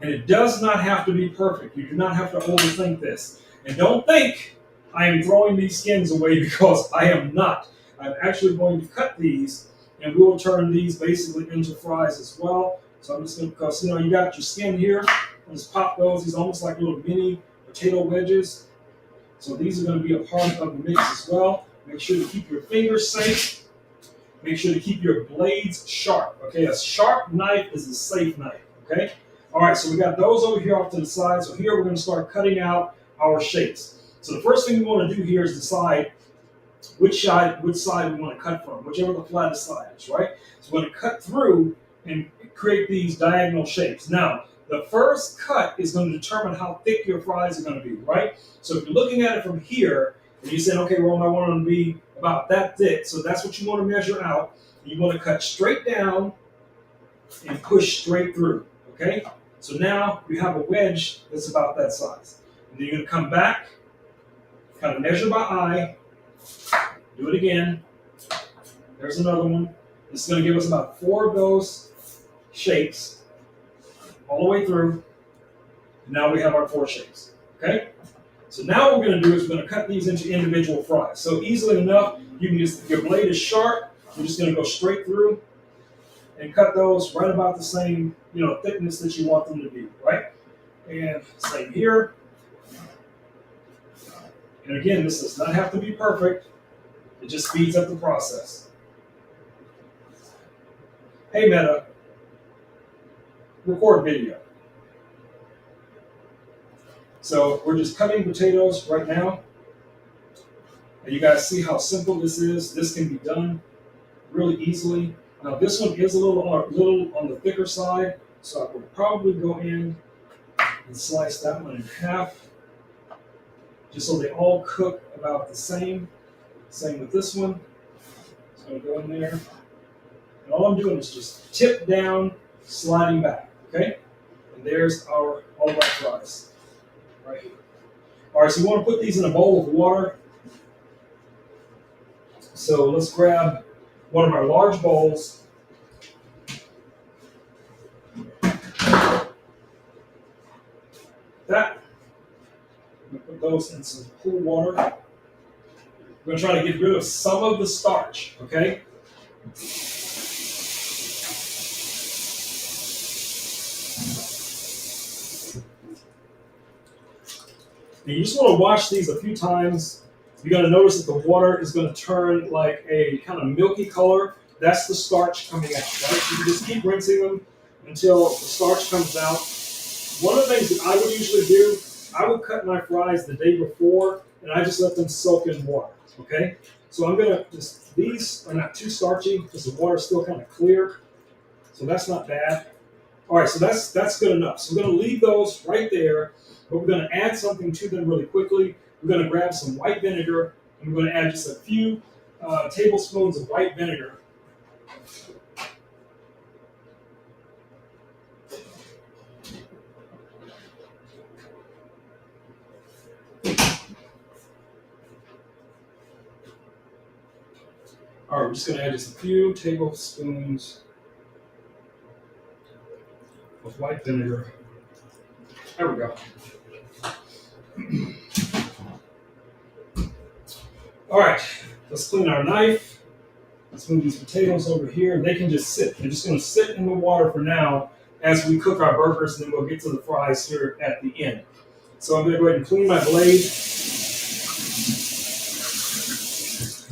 And it does not have to be perfect. You do not have to overthink this. And don't think I am throwing these skins away, because I am not. I'm actually going to cut these, and we will turn these basically into fries as well. So I'm just going to, because you got your skin here, I'll just pop those. These almost like little mini potato wedges. So these are going to be a part of the mix as well. Make sure to keep your fingers safe. Make sure to keep your blades sharp. Okay, a sharp knife is a safe knife. Okay. All right, so we got those over here off to the side. So here we're going to start cutting out our shapes. So the first thing we want to do here is decide which side we want to cut from, whichever the flattest side is, right? So we're going to cut through and create these diagonal shapes. Now, the first cut is going to determine how thick your fries are going to be, right? So if you're looking at it from here, and you say, okay, well, I want them to be about that thick. So that's what you want to measure out. You want to cut straight down and push straight through, okay? So now you have a wedge that's about that size. And then you're going to come back, kind of measure by eye, do it again. There's another one. This is going to give us about 4 of those shapes all the way through. And now we have our 4 shapes, okay? So now what we're going to do is we're going to cut these into individual fries. So easily enough, you can just, if your blade is sharp, you're just going to go straight through and cut those right about the same, thickness that you want them to be, right? And same here. And again, this does not have to be perfect. It just speeds up the process. Hey Meta, record video. So we're just cutting potatoes right now. And you guys see how simple this is. This can be done really easily. Now this one is a little on the thicker side, so I will probably go in and slice that one in half, just so they all cook about the same. Same with this one. So I'm going to go in there. And all I'm doing is just tip down, sliding back, okay? And there's all of our fries right here. All right, so we want to put these in a bowl of water. So let's grab one of our large bowls. That. I'm going to put those in some cool water. We're going to try to get rid of some of the starch, okay? And you just want to wash these a few times. You're going to notice that the water is going to turn like a kind of milky color. That's the starch coming out, right? You can just keep rinsing them until the starch comes out. One of the things that I would usually do, I would cut my fries the day before, and I just let them soak in water, okay? So I'm going to just, these are not too starchy because the water is still kind of clear. So that's not bad. All right, so that's good enough. So we're going to leave those right there, but we're going to add something to them really quickly. We're going to grab some white vinegar, and we're going to add just a few tablespoons of white vinegar. right, we're just going to add just a few tablespoons of white vinegar. There we go. All right, let's clean our knife. Let's move these potatoes over here. They can just sit. They're just going to sit in the water for now as we cook our burgers, and then we'll get to the fries here at the end. So I'm going to go ahead and clean my blade.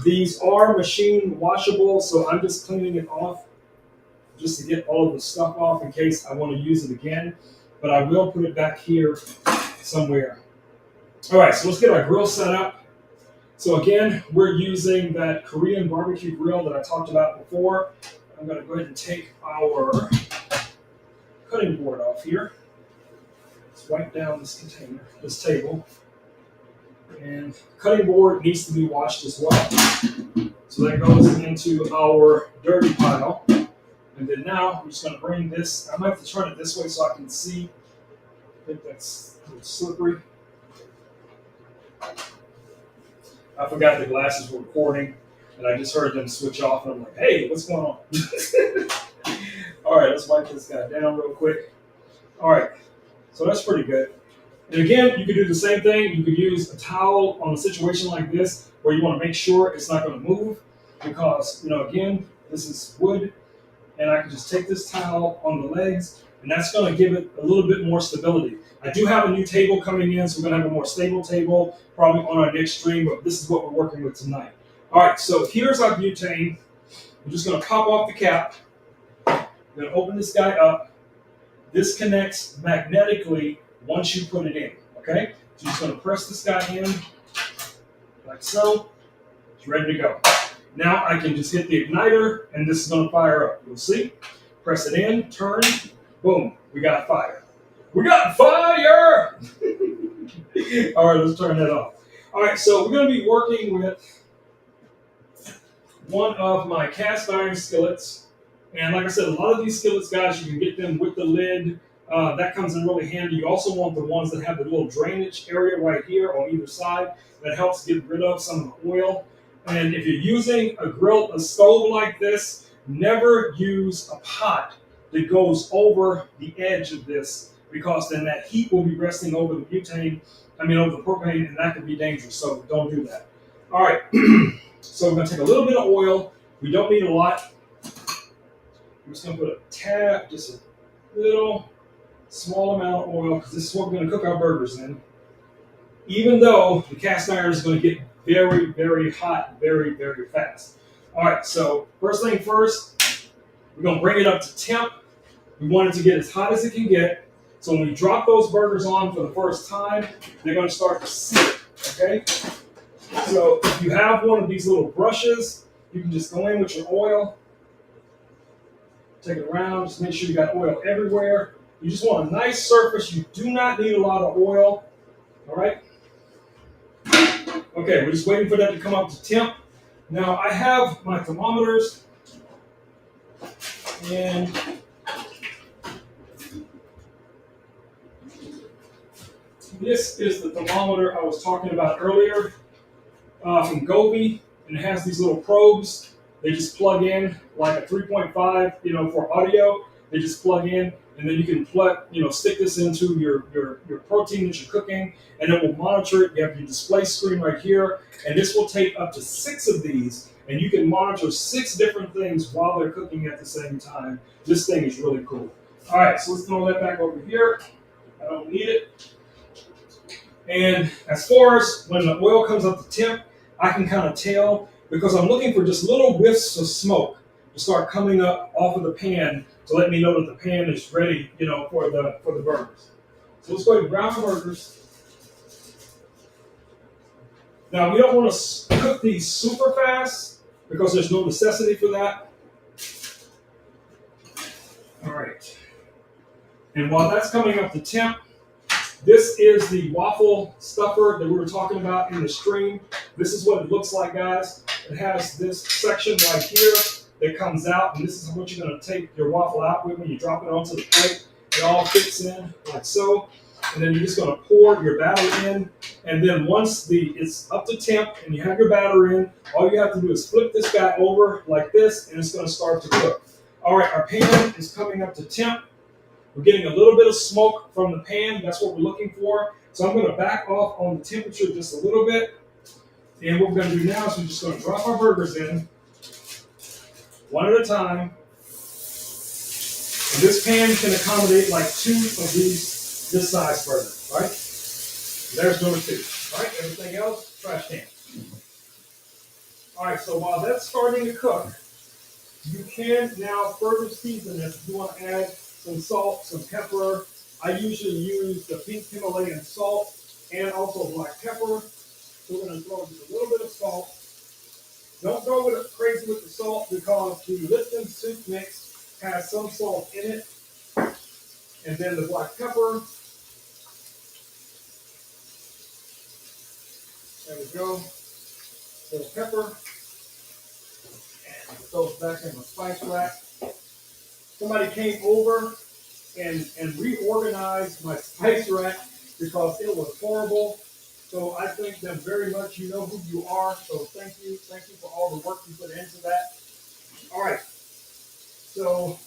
These are machine washable, so I'm just cleaning it off just to get all of the stuff off in case I want to use it again. But I will put it back here somewhere. All right, so let's get our grill set up. So again, we're using that Korean barbecue grill that I talked about before. I'm going to go ahead and take our cutting board off here. Let's wipe down this container, this table. And cutting board needs to be washed as well. So that goes into our dirty pile. And then now I'm just going to bring this. I might have to turn it this way so I can see. I think that's a little slippery. I forgot the glasses were recording, and I just heard them switch off, and I'm like, hey, what's going on? All right, let's wipe this guy down real quick. All right, so that's pretty good. And again, you could do the same thing. You could use a towel on a situation like this where you want to make sure it's not going to move because, again, this is wood, and I can just take this towel on the legs, and that's going to give it a little bit more stability. I do have a new table coming in, so we're going to have a more stable table probably on our next stream, but this is what we're working with tonight. All right, so here's our butane. I'm just going to pop off the cap. I'm going to open this guy up. This connects magnetically once you put it in, okay? So you're just going to press this guy in like so. It's ready to go. Now I can just hit the igniter, and this is going to fire up. You'll see. Press it in, turn, boom, we got fire. We got fire! All right, let's turn that off. All right, so we're going to be working with one of my cast iron skillets. And like I said, a lot of these skillets, guys, you can get them with the lid. That comes in really handy. You also want the ones that have the little drainage area right here on either side. That helps get rid of some of the oil. And if you're using a stove like this, never use a pot that goes over the edge of this, because then that heat will be resting over the over the propane, and that can be dangerous. So don't do that. All right. So we're going to take a little bit of oil. We don't need a lot. I'm just going to put a tab, just a little small amount of oil, because this is what we're going to cook our burgers in. Even though the cast iron is going to get very, very hot very, very fast. All right. So first thing first, we're going to bring it up to temp. We want it to get as hot as it can get. So when we drop those burgers on for the first time, they're going to start to sear, okay? So if you have one of these little brushes, you can just go in with your oil, take it around, just make sure you got oil everywhere. You just want a nice surface. You do not need a lot of oil, all right? Okay, we're just waiting for that to come up to temp. Now I have my thermometers, and this is the thermometer I was talking about earlier from Gobi, and it has these little probes. They just plug in like a 3.5, for audio. They just plug in, and then you can stick this into your protein that you're cooking, and it will monitor it. You have your display screen right here, and this will take up to 6 of these, and you can monitor 6 different things while they're cooking at the same time. This thing is really cool. All right, so let's throw that back over here. I don't need it. And as far as when the oil comes up to temp, I can kind of tell, because I'm looking for just little whiffs of smoke to start coming up off of the pan to let me know that the pan is ready, for the burgers. So let's go ahead and brown the burgers. Now we don't want to cook these super fast because there's no necessity for that. All right. And while that's coming up to temp, this is the waffle stuffer that we were talking about in the stream. This is what it looks like, guys. It has this section right here that comes out, and this is what you're going to take your waffle out with when you drop it onto the plate. It all fits in like so. And then you're just going to pour your batter in. And then once it's up to temp and you have your batter in, all you have to do is flip this guy over like this, and it's going to start to cook. All right, our pan is coming up to temp. We're getting a little bit of smoke from the pan. That's what we're looking for. So I'm going to back off on the temperature just a little bit. And what we're going to do now is we're just going to drop our burgers in one at a time. And this pan can accommodate like 2 of this size burgers, right? There's number 2. All right, everything else, trash can. All right, so while that's starting to cook, you can now further season this. If you want to add some salt, some pepper, I usually use the pink Himalayan salt and also black pepper. So we're going to throw just a little bit of salt. Don't go crazy with the salt because the Lipton soup mix has some salt in it. And then the black pepper. There we go. Little pepper. And put those back in the spice rack. Somebody came over and reorganized my spice rack because it was horrible. So I thank them very much. You know who you are. So thank you. Thank you for all the work you put into that. All right. So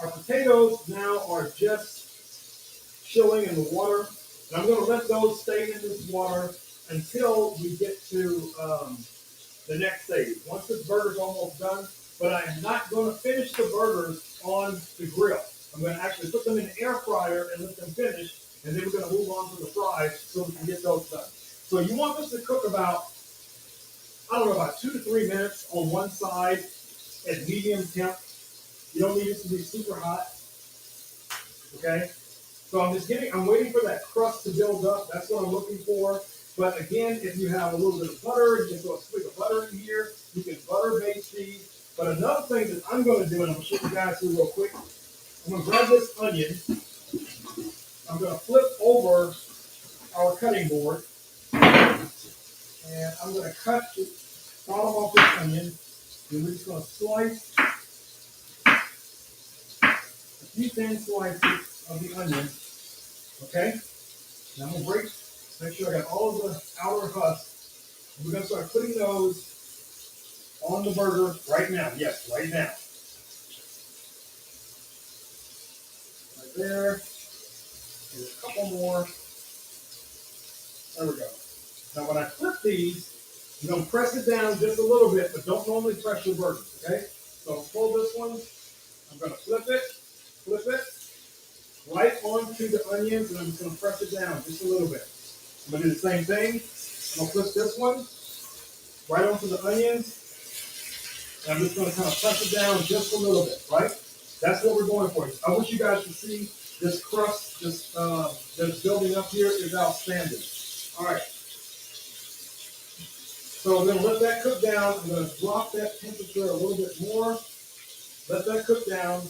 our potatoes now are just chilling in the water. And I'm going to let those stay in this water until we get to the next stage. Once this burger's almost done, but I am not going to finish the burgers on the grill. I'm going to actually put them in the air fryer and let them finish, and then we're going to move on to the fries so we can get those done. So you want this to cook about, I don't know, about 2 to 3 minutes on one side at medium temp. You don't need it to be super hot. Okay? So I'm waiting for that crust to build up. That's what I'm looking for. But again, if you have a little bit of butter, you can throw a sprig of butter in here. You can butter base these. But another thing that I'm going to do, and I'm going to show you guys through real quick, I'm going to grab this onion. I'm going to flip over our cutting board. And I'm going to cut the bottom off this onion. And we're just going to slice a few thin slices of the onion. Okay? Now I'm going to make sure I got all of the outer husk. And we're going to start putting those on the burger right now. Yes, right now. Right there. There's a couple more. There we go. Now when I flip these, I'm going to press it down just a little bit, but don't normally press your burgers, okay? So I'll pull this one. I'm going to flip it, right onto the onions, and I'm just going to press it down just a little bit. I'm going to do the same thing. I'm going to flip this one right onto the onions, and I'm just going to kind of press it down just a little bit, right? That's what we're going for. I want you guys to see this crust that's building up here is outstanding. All right. So I'm going to let that cook down. I'm going to drop that temperature a little bit more. Let that cook down.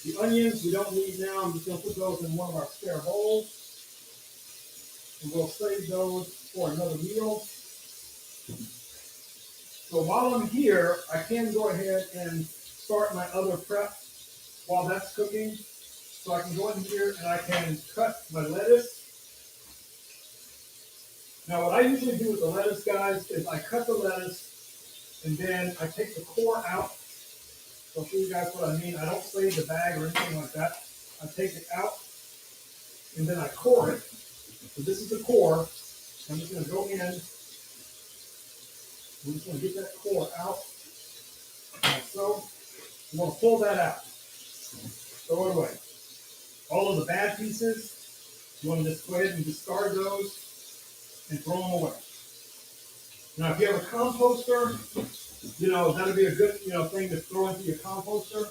The onions we don't need now. I'm just going to put those in one of our spare bowls. And we'll save those for another meal. So while I'm here, I can go ahead and start my other prep while that's cooking. So I can go in here and I can cut my lettuce. Now what I usually do with the lettuce, guys, is I cut the lettuce and then I take the core out. So I'll show you guys what I mean. I don't save the bag or anything like that. I take it out and then I core it. So this is the core. I'm just going to go in. We're just going to get that core out. Like so. I'm going to pull that out. Throw it away. All of the bad pieces, you want to just go ahead and discard those and throw them away. Now, if you have a composter, that'd be a good, thing to throw into your composter.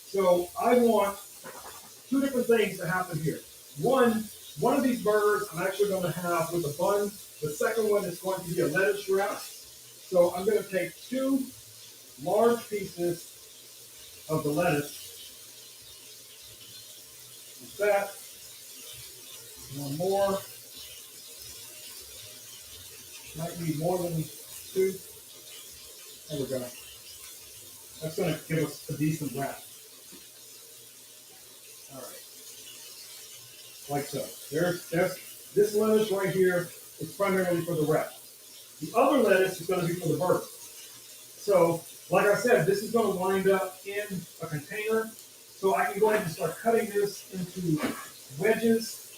So I want 2 different things to happen here. One of these burgers I'm actually going to have with a bun. The second one is going to be a lettuce wrap. So I'm going to take 2 large pieces of the lettuce. Like that. One more. Might need more than 2. There we go. That's going to give us a decent wrap. All right. Like so. There's this lettuce right here is primarily for the wrap. The other lettuce is going to be for the burger. So, like I said, this is going to wind up in a container. So I can go ahead and start cutting this into wedges,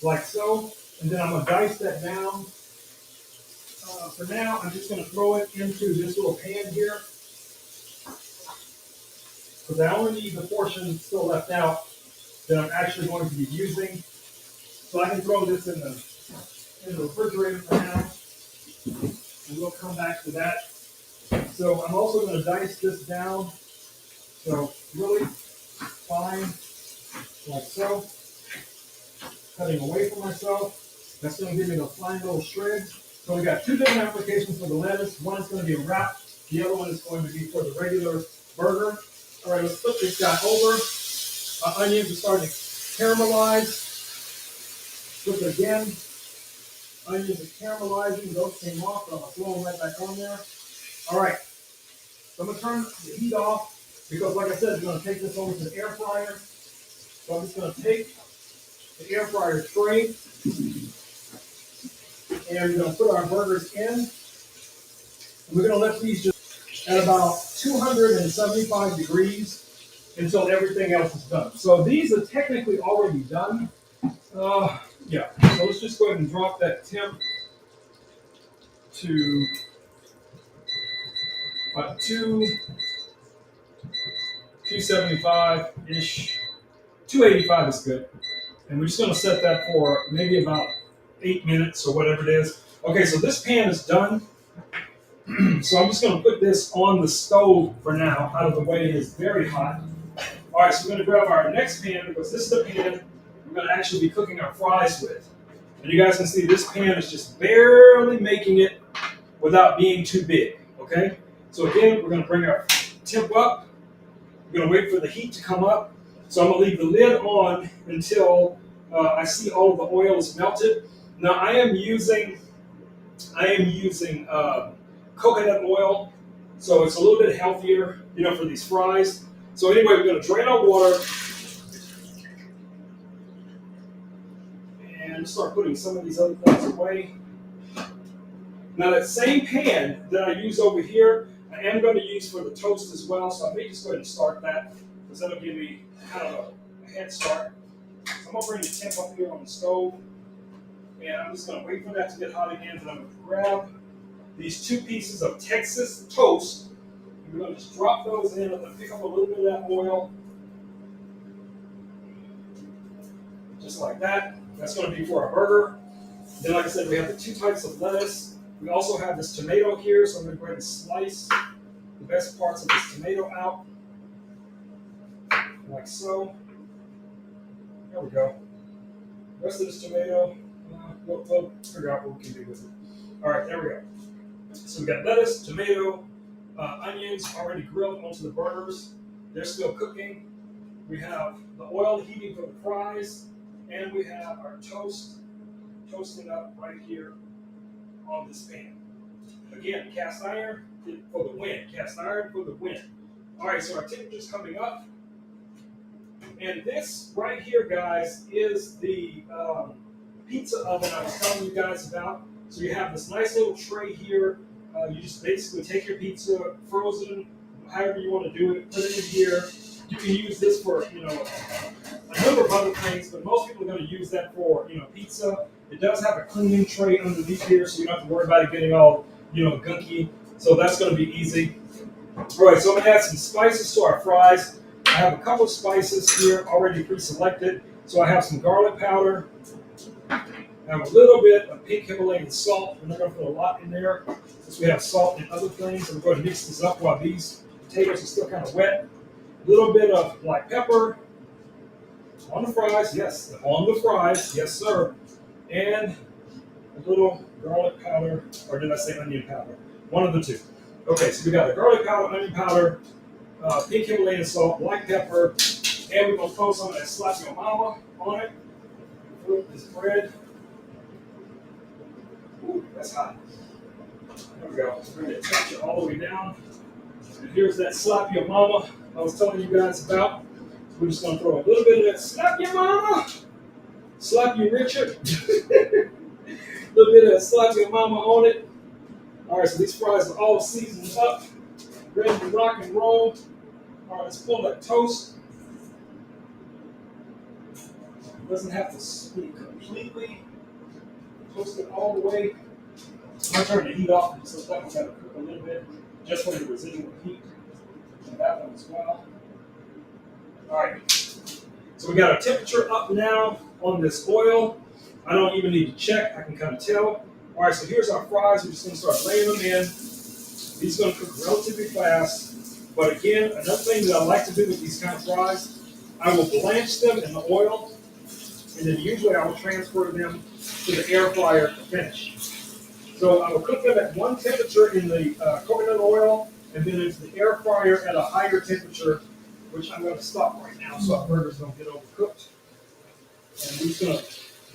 like so. And then I'm going to dice that down. For now, I'm just going to throw it into this little pan here, because I only need the portion still left out that I'm actually going to be using. So I can throw this in the refrigerator for now, and we'll come back to that. So I'm also going to dice this down, so really fine, like so, cutting away from myself. That's going to give me those fine little shreds. So we got two different applications for the lettuce. One is going to be a wrap. The other one is going to be for the regular burger. All right, let's flip this guy over. Our onions are starting to caramelize. Flip it again. Onions are caramelizing. Those came off, so I'm going to throw them right back on there. All right. So I'm going to turn the heat off because, like I said, we're going to take this over to the air fryer. So I'm just going to take the air fryer tray, and we're going to put our burgers in. And we're going to let these just at about 275 degrees until everything else is done. So these are technically already done. Yeah, so let's just go ahead and drop that temp to about 275-ish. 285 is good. And we're just going to set that for maybe about 8 minutes or whatever it is. Okay, so this pan is done. So I'm just going to put this on the stove for now, out of the way. It is very hot. All right, so we're going to grab our next pan because this is the pan we're going to actually be cooking our fries with. And you guys can see this pan is just barely making it without being too big, okay? So again, we're going to bring our temp up. We're going to wait for the heat to come up. So I'm going to leave the lid on until I see all of the oil is melted. Now I am using coconut oil, so it's a little bit healthier, for these fries. So anyway, we're going to drain our water and start putting some of these other things away. Now that same pan that I use over here, I am going to use for the toast as well. So I may just go ahead and start that because that'll give me kind of a head start. So I'm going to bring the temp up here on the stove, and I'm just going to wait for that to get hot again. And I'm going to grab these 2 pieces of Texas toast. And we're going to just drop those in. I'm going to pick up a little bit of that oil, just like that. That's going to be for our burger. Then, like I said, we have the 2 types of lettuce. We also have this tomato here, so I'm going to go ahead and slice the best parts of this tomato out, like so. There we go. The rest of this tomato, we'll figure out what we can do with it. All right, there we go. So we got lettuce, tomato, onions already grilled onto the burgers. They're still cooking. We have the oil heating for the fries, and we have our toast toasting up right here on this pan. Again, cast iron for the win. Cast iron for the win. All right, so our temperature's coming up. And this right here, guys, is the pizza oven I was telling you guys about. So you have this nice little tray here. You just basically take your pizza, frozen, however you want to do it, put it in here. You can use this for, a number of other things, but most people are going to use that for, pizza. It does have a cleaning tray underneath here, so you don't have to worry about it getting all, gunky. So that's going to be easy. All right, so I'm going to add some spices to our fries. I have a couple of spices here already pre-selected. So I have some garlic powder. I have a little bit of pink Himalayan salt. We're not going to put a lot in there since we have salt and other things. So we're going to mix this up while these potatoes are still kind of wet. A little bit of black pepper on the fries. Yes, on the fries. Yes, sir. And a little garlic powder, or did I say onion powder? One of the two. Okay, so we got the garlic powder, onion powder, pink Himalayan salt, black pepper, and we're going to throw some of that slap your mama on it. Flip this bread. Ooh, that's hot. There we go. Let's bring that temperature all the way down. And here's that slap your mama I was telling you guys about. We're just going to throw a little bit of that slap your mama Slap you, Richard. A little bit of slap your mama on it. All right, so these fries are all seasoned up, ready to rock and roll. All right, let's pull that toast. Doesn't have to be completely toasted all the way. I'm turn the heat off, so that one's got to cook a little bit, just for the residual heat. And that one as well. All right, so we got our temperature up now on this oil. I don't even need to check, I can kind of tell. All right, so here's our fries. We're just gonna start laying them in. These are gonna cook relatively fast. But again, another thing that I like to do with these kind of fries, I will blanch them in the oil, and then usually I will transfer them to the air fryer to finish. So I will cook them at one temperature in the coconut oil, and then into the air fryer at a higher temperature, which I'm going to stop right now so our burgers don't get overcooked. And we're just going to,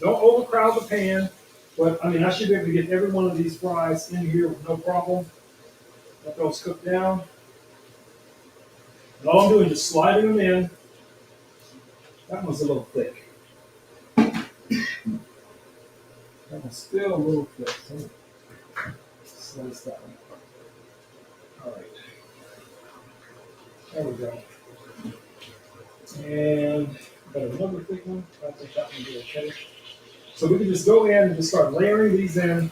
don't overcrowd the pan, but I mean, I should be able to get every one of these fries in here with no problem. Let those cook down. And all I'm doing is just sliding them in. That one's a little thick. That one's still a little thick. So slice that one. All right. There we go. And got another thick one. I think that one will be okay. So we can just go in and just start layering these in.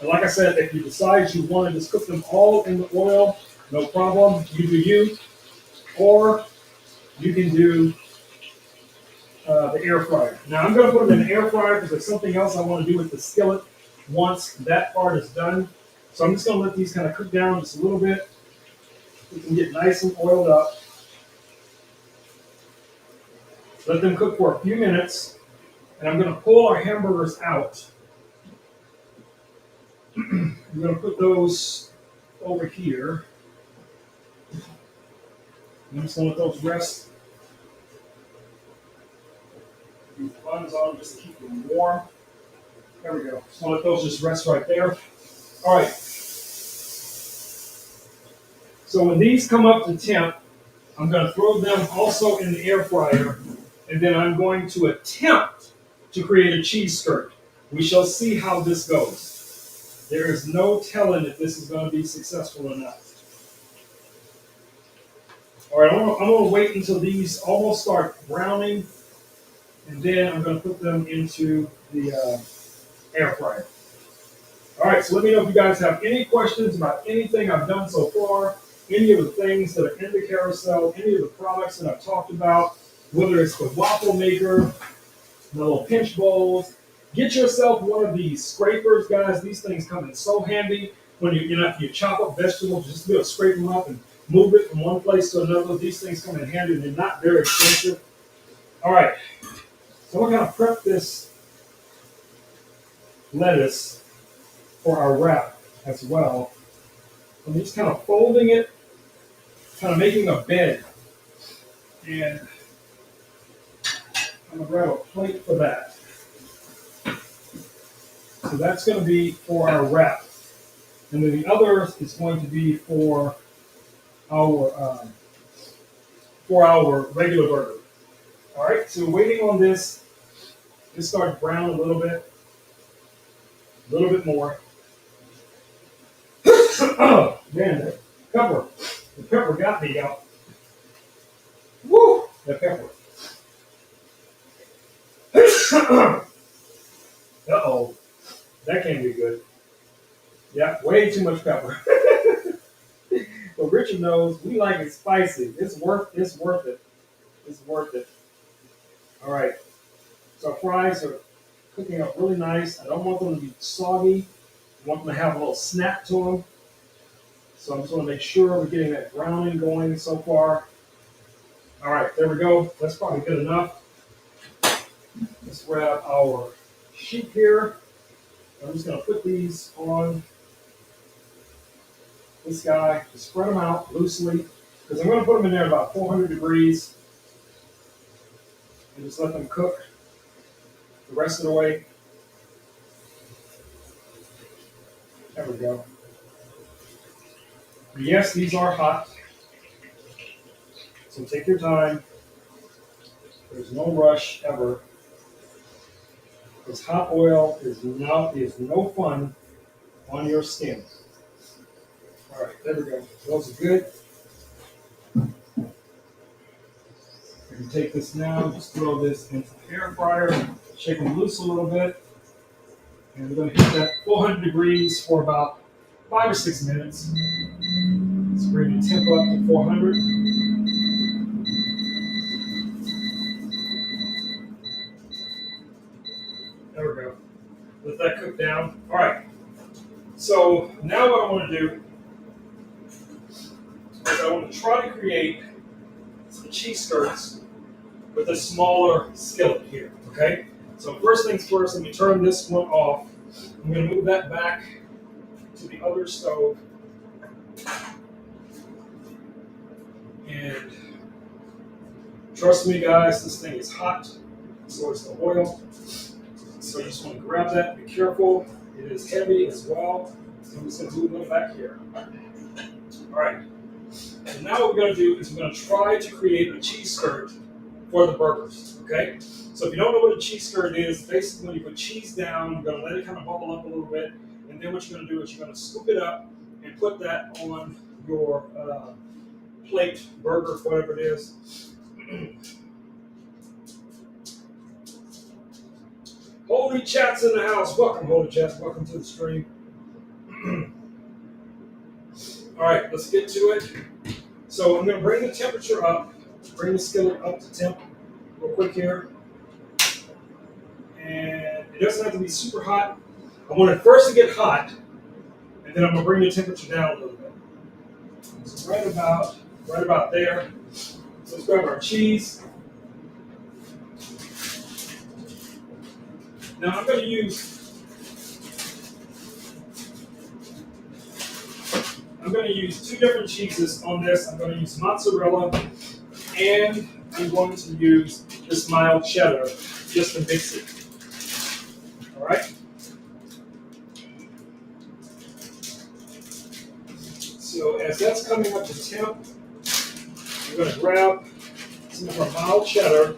And like I said, if you decide you want to just cook them all in the oil, no problem. You do you. Or you can do the air fryer. Now I'm going to put them in the air fryer because there's something else I want to do with the skillet once that part is done. So I'm just going to let these kind of cook down just a little bit. We can get nice and oiled up. Let them cook for a few minutes. And I'm going to pull our hamburgers out. I'm going to put those over here. I'm just going to let those rest. These buns on just to keep them warm. There we go. So let those just rest right there. All right. So when these come up to temp, I'm going to throw them also in the air fryer, and then I'm going to attempt to create a cheese skirt. We shall see how this goes. There is no telling if this is going to be successful or not. All right, I'm going to wait until these almost start browning, and then I'm going to put them into the air fryer. All right, so let me know if you guys have any questions about anything I've done so far, any of the things that are in the carousel, any of the products that I've talked about, whether it's the waffle maker, the little pinch bowls. Get yourself one of these scrapers, guys. These things come in so handy when if you chop up vegetables, just be able to scrape them up and move it from one place to another. These things come in handy and they're not very expensive. All right, so we're going to prep this lettuce for our wrap as well. I'm just kind of folding it, kind of making a bed. And I'm going to grab a plate for that. So that's going to be for our wrap. And then the other is going to be for our regular burger. All right, so waiting on this. Just start brown a little bit more. Oh, man, the pepper got me out. Woo, the pepper. Uh-oh, that can't be good. Yeah, way too much pepper. But Richard knows we like it spicy. It's worth it. It's worth it. All right. So our fries are cooking up really nice. I don't want them to be soggy. I want them to have a little snap to them. So I'm just going to make sure we're getting that browning going so far. All right, there we go. That's probably good enough. Let's grab our sheet here. I'm just going to put these on this guy, just spread them out loosely, because I'm going to put them in there about 400 degrees and just let them cook the rest of the way. There we go. Yes, these are hot, so take your time. There's no rush ever. Because hot oil is no fun on your skin. All right, there we go. Those are good. You can take this now, just throw this into the air fryer, shake them loose a little bit, and we're going to hit that 400 degrees for about 5 or 6 minutes. Let's bring the temp up to 400. There we go. Let that cook down. All right. So now what I want to do is I want to try to create some cheese skirts with a smaller skillet here, okay? So first things first, let me turn this one off. I'm going to move that back to the other stove. And trust me, guys, this thing is hot. So is the oil. So you just want to grab that, be careful. It is heavy as well. So I'm just going to move it back here. All right. And now what we're going to do is we're going to try to create a cheese skirt for the burgers, okay? So if you don't know what a cheese skirt is, basically when you put cheese down, you're going to let it kind of bubble up a little bit, and then what you're going to do is you're going to scoop it up and put that on your plate, burger, whatever it is. Holy Chat's in the house. Welcome, Holy Chat. Welcome to the stream. All right, let's get to it. So I'm going to bring the temperature up, bring the skillet up to temp real quick here. And it doesn't have to be super hot. I want it first to get hot, and then I'm going to bring the temperature down a little bit. So right about there. So let's grab our cheese. Now I'm going to use two different cheeses on this. I'm going to use mozzarella, and I'm going to use this mild cheddar just to mix it. All right. So as that's coming up to temp, I'm going to grab some of our mild cheddar,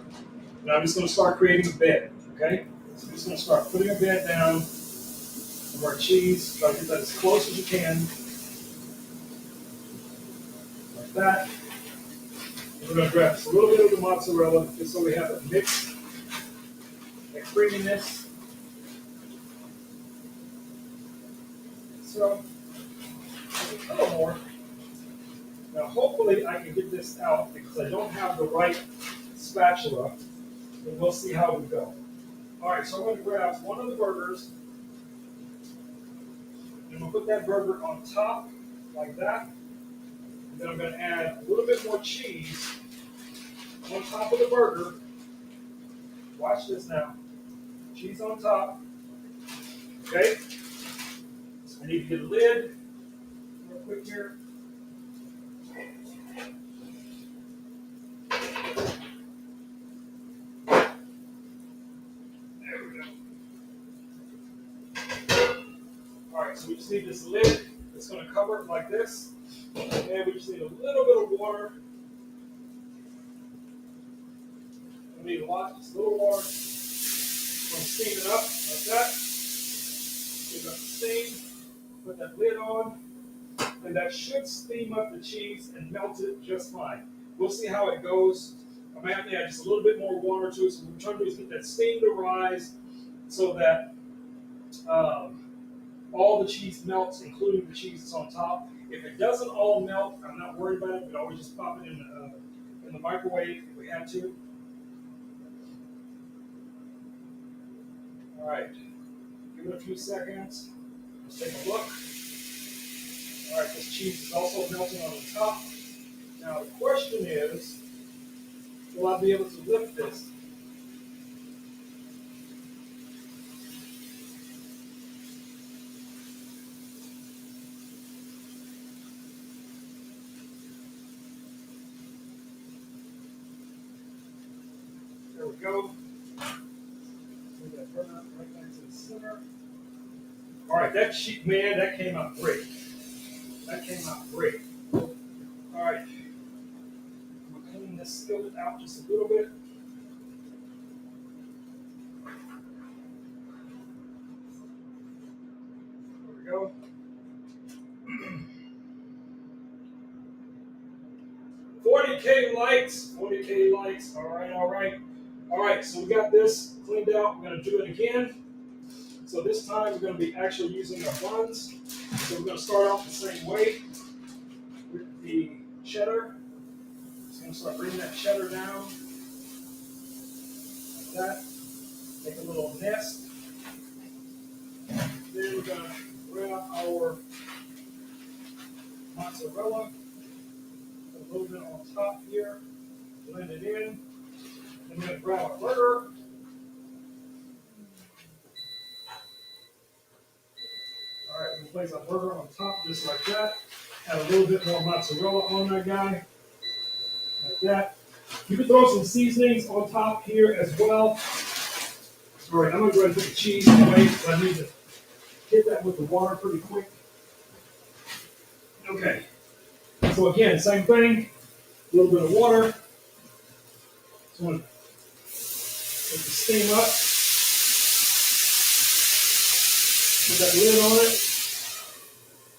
and I'm just going to start creating a bed. Okay. So I'm just going to start putting a bed down of our cheese. Try to get that as close as you can. Like that. And we're going to grab just a little bit of the mozzarella just so we have a mix, that creaminess. So, a little more. Now, hopefully, I can get this out because I don't have the right spatula, and we'll see how we go. All right, so I'm going to grab one of the burgers, and we'll put that burger on top like that. And then I'm going to add a little bit more cheese on top of the burger. Watch this now. Cheese on top. Okay. I need to get a lid real quick here. There we go. All right, so we just need this lid. It's going to cover it like this. And we just need a little bit of water. We need a lot, just a little water. We're going to steam it up like that. Get it up to steam. Put that lid on. And that should steam up the cheese and melt it just fine. We'll see how it goes. I might have to add just a little bit more water to it. So what we're trying to do is get that steam to rise so that all the cheese melts, including the cheese that's on top. If it doesn't all melt, I'm not worried about it. We can always just pop it in the microwave if we have to. All right, give it a few seconds. Let's take a look. All right, this cheese is also melting on the top. Now the question is, will I be able to lift this? There we go. Move that burner right back to the center. All right, that sheet, man, that came out great. That came out great. All right, I'm gonna clean this skillet out just a little bit. 40K likes. 40K likes. All right, all right. All right, so we got this cleaned out. We're going to do it again. So this time we're going to be actually using our buns. So we're going to start off the same way with the cheddar. Just going to start bringing that cheddar down like that. Make a little nest. Then we're going to grab our mozzarella, put a little bit on top here, blend it in. Then we're going to grab our burger. All right, we'll place our burger on top just like that. Add a little bit more mozzarella on that guy, like that. You can throw some seasonings on top here as well. All right, I'm gonna go ahead and put the cheese away because I need to hit that with the water pretty quick. Okay, so again, same thing, a little bit of water. Just want to let the steam up. Put that lid on it,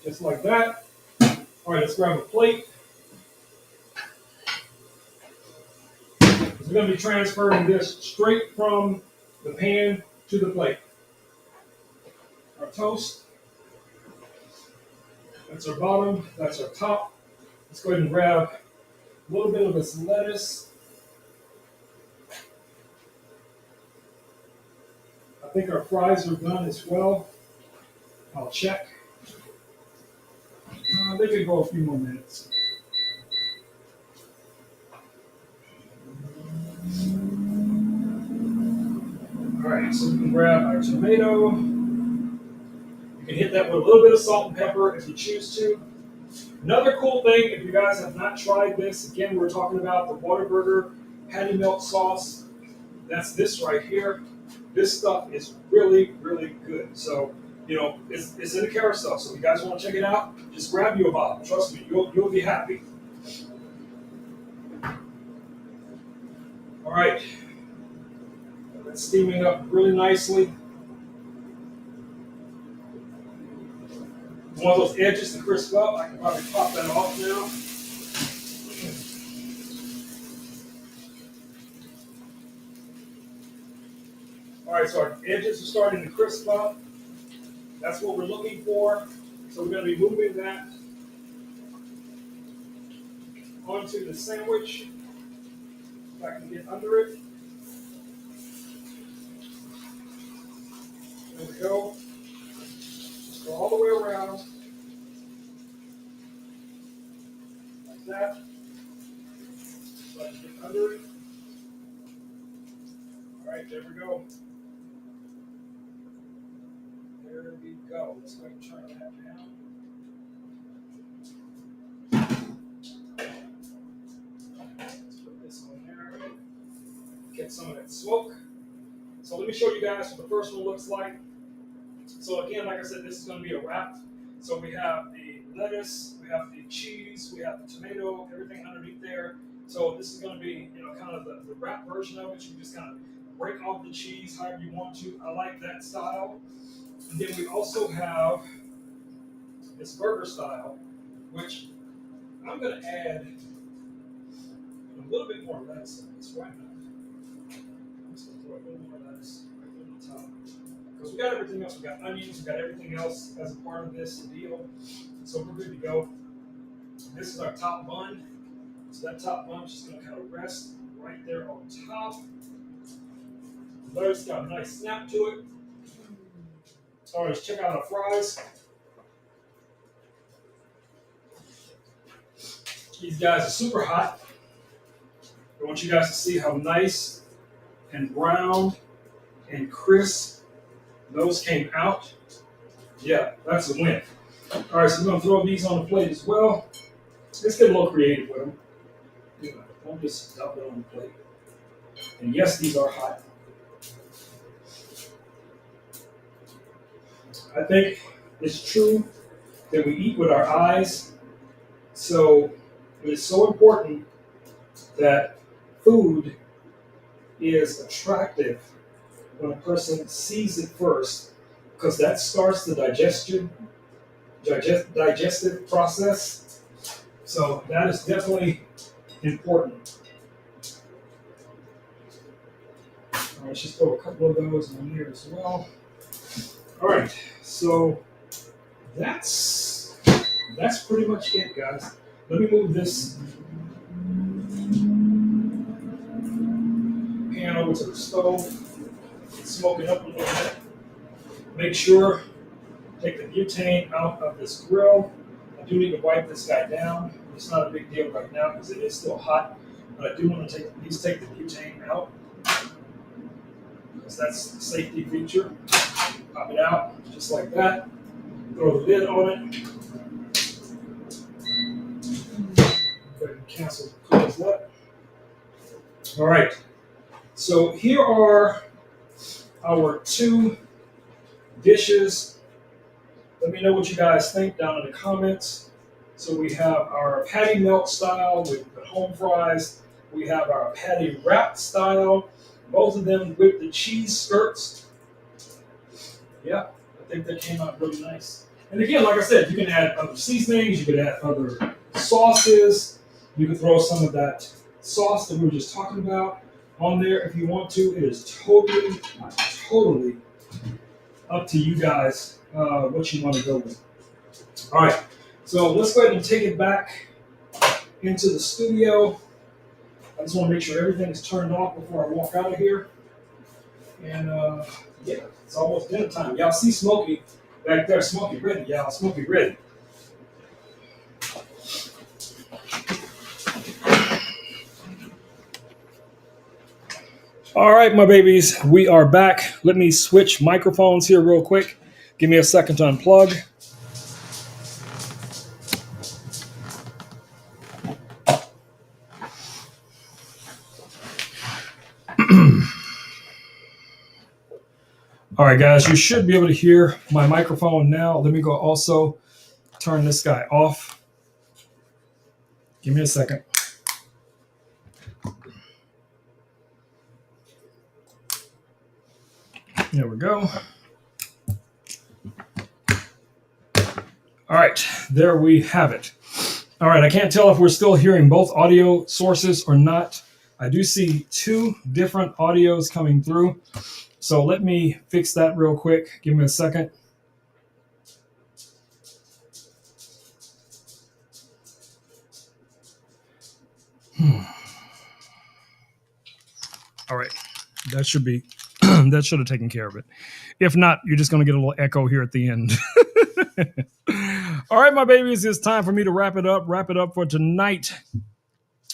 just like that. All right, let's grab a plate. We're going to be transferring this straight from the pan to the plate. Our toast, that's our bottom, that's our top. Let's go ahead and grab a little bit of this lettuce. I think our fries are done as well. I'll check. They could go a few more minutes. All right, so we can grab our tomato. You can hit that with a little bit of salt and pepper if you choose to. Another cool thing, if you guys have not tried this, again, we're talking about the Whataburger patty melt sauce. That's this right here. This stuff is really, really good. So, you know, it's in the carousel. So if you guys want to check it out, just grab you a bottle. Trust me, you'll be happy. All right. That's steaming up really nicely. You want those edges to crisp up? I can probably pop that off now. All right, so our edges are starting to crisp up. That's what we're looking for. So we're going to be moving that onto the sandwich. If I can get under it. There we go. Just go all the way around. Like that. So I can get under it. All right, there we go. There we go. Let's go ahead and turn that down. Let's put this on there. Get some of that smoke. So let me show you guys what the first one looks like. So again, like I said, this is going to be a wrap. So we have the lettuce, we have the cheese, we have the tomato, everything underneath there. So this is going to be, you know, kind of the wrap version of it. You can just kind of break off the cheese however you want to. I like that style. And then we also have this burger style, which I'm going to add a little bit more lettuce in this right now. I'm just going to throw a little more lettuce right on the top. Because we got everything else. We got onions, we got everything else as a part of this deal. So we're good to go. This is our top bun. So that top bun is just going to kind of rest right there on top. The lettuce got a nice snap to it. All right, let's check out our fries. These guys are super hot. I want you guys to see how nice and brown and crisp those came out. Yeah, that's a win. All right, so we're going to throw these on the plate as well. Let's get a little creative with them. You know, don't just dump it on the plate. And yes, these are hot. I think it's true that we eat with our eyes. So it is so important that food is attractive when a person sees it first, because that starts the digestive process. So that is definitely important. All right, let's just throw a couple of those in here as well. All right, so that's pretty much it, guys. Let me move this pan over to the stove, smoke it up a little bit. Make sure take the butane out of this grill. I do need to wipe this guy down. It's not a big deal right now because it is still hot, but I do want to at least take the butane out because that's the safety feature. Pop it out just like that. Throw the lid on it. Go ahead and cancel close that. All right. So here are our two dishes. Let me know what you guys think down in the comments. So we have our patty melt style with the home fries. We have our patty wrap style, both of them with the cheese skirts. Yeah, I think that came out really nice. And again, like I said, you can add other seasonings, you could add other sauces. You can throw some of that sauce that we were just talking about on there if you want to. It is totally up to you guys what you want to go with. All right, so let's go ahead and take it back into the studio. I just want to make sure everything is turned off before I walk out of here. And yeah, it's almost dinner time. Y'all see Smokey back there. Smokey ready, y'all. Smokey ready. All right, my babies, we are back. Let me switch microphones here real quick. Give me a second to unplug. All right, guys, you should be able to hear my microphone now. Let me go also turn this guy off. Give me a second. There we go. All right, there we have it. All right, I can't tell if we're still hearing both audio sources or not. I do see two different audios coming through. So let me fix that real quick. Give me a second. All right, that should be that should have taken care of it. If not, you're just going to get a little echo here at the end. All right, my babies, it's time for me to wrap it up for tonight.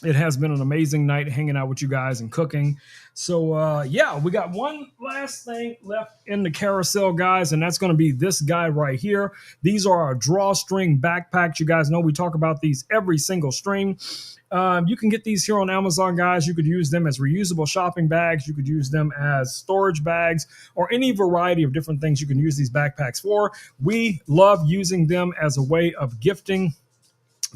It has been an amazing night hanging out with you guys and cooking. So, yeah, we got one last thing left in the carousel, guys, and that's going to be this guy right here. These are our drawstring backpacks. You guys know we talk about these every single stream. You can get these here on Amazon, guys. You could use them as reusable shopping bags. You could use them as storage bags or any variety of different things you can use these backpacks for. We love using them as a way of gifting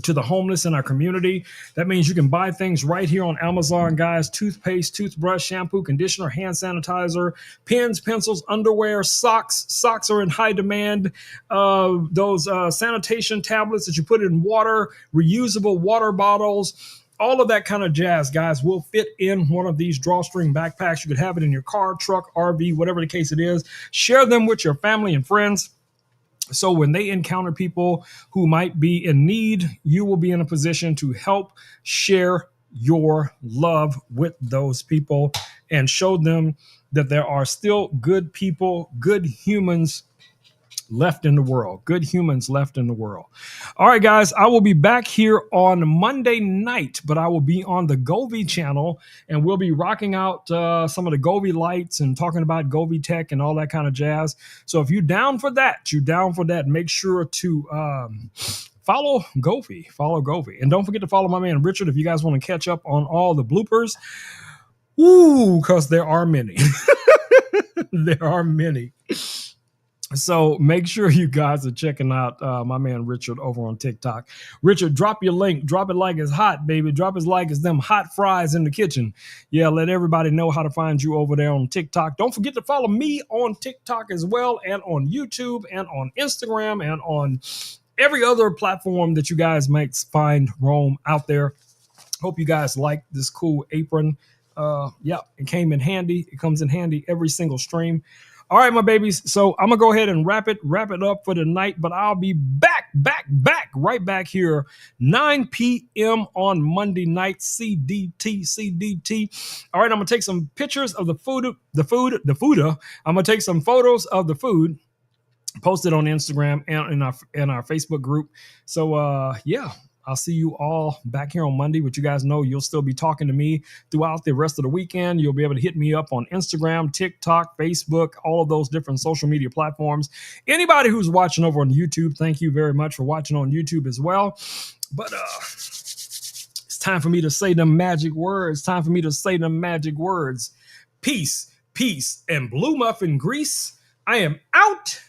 to the homeless in our community. That means you can buy things right here on Amazon, guys. Toothpaste, toothbrush, shampoo, conditioner, hand sanitizer, pens, pencils, underwear, socks. Socks are in high demand. Those sanitation tablets that you put in water, reusable water bottles, all of that kind of jazz, guys, will fit in one of these drawstring backpacks. You could have it in your car, truck, RV, whatever the case it is. Share them with your family and friends. So when they encounter people who might be in need, you will be in a position to help share your love with those people and show them that there are still good people, good humans left in the world. Good humans left in the world. All right, guys, I will be back here on Monday night, but I will be on the Govee channel, and we'll be rocking out some of the Govee lights and talking about Govee tech and all that kind of jazz. So if you're down for that, make sure to follow Govee. And don't forget to follow my man Richard if you guys want to catch up on all the bloopers. Ooh, because there are many. There are many. So make sure you guys are checking out my man Richard over on TikTok. Richard, drop your link. Drop it like it's hot, baby. Drop it like it's them hot fries in the kitchen. Yeah, let everybody know how to find you over there on TikTok. Don't forget to follow me on TikTok as well, and on YouTube, and on Instagram, and on every other platform that you guys might find roam out there. Hope you guys like this cool apron. Yeah, it came in handy. It comes in handy every single stream. All right, my babies. So I'm gonna go ahead and wrap it up for the night, but I'll be back, right back here, 9 p.m. on Monday night, CDT. All right, I'm gonna take some pictures of the food. I'm gonna take some photos of the food, post it on Instagram and in our Facebook group. So yeah, I'll see you all back here on Monday. But you guys know you'll still be talking to me throughout the rest of the weekend. You'll be able to hit me up on Instagram, TikTok, Facebook, all of those different social media platforms. Anybody who's watching over on YouTube, thank you very much for watching on YouTube as well. But it's time for me to say the magic words. Peace, and blue muffin grease. I am out.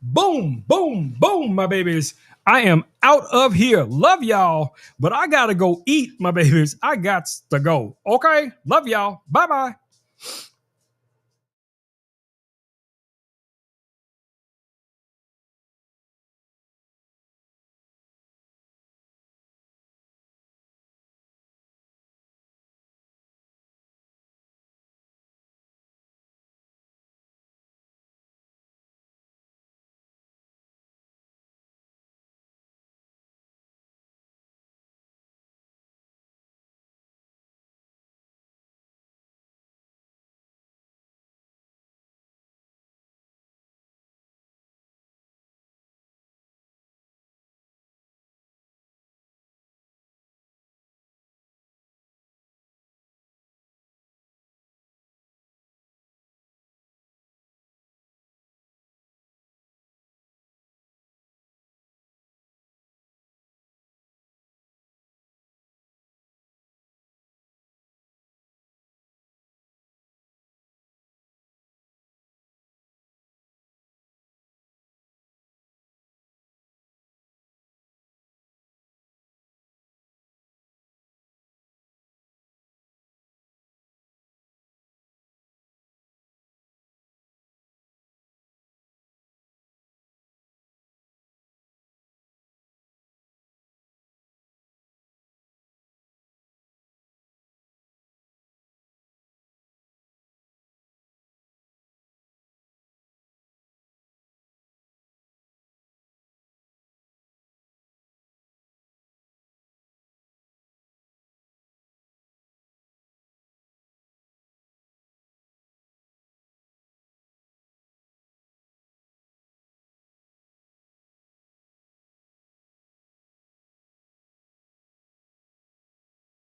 Boom, my babies. I am out of here. Love y'all, but I gotta go eat, my babies. I got to go. Okay, love y'all. Bye.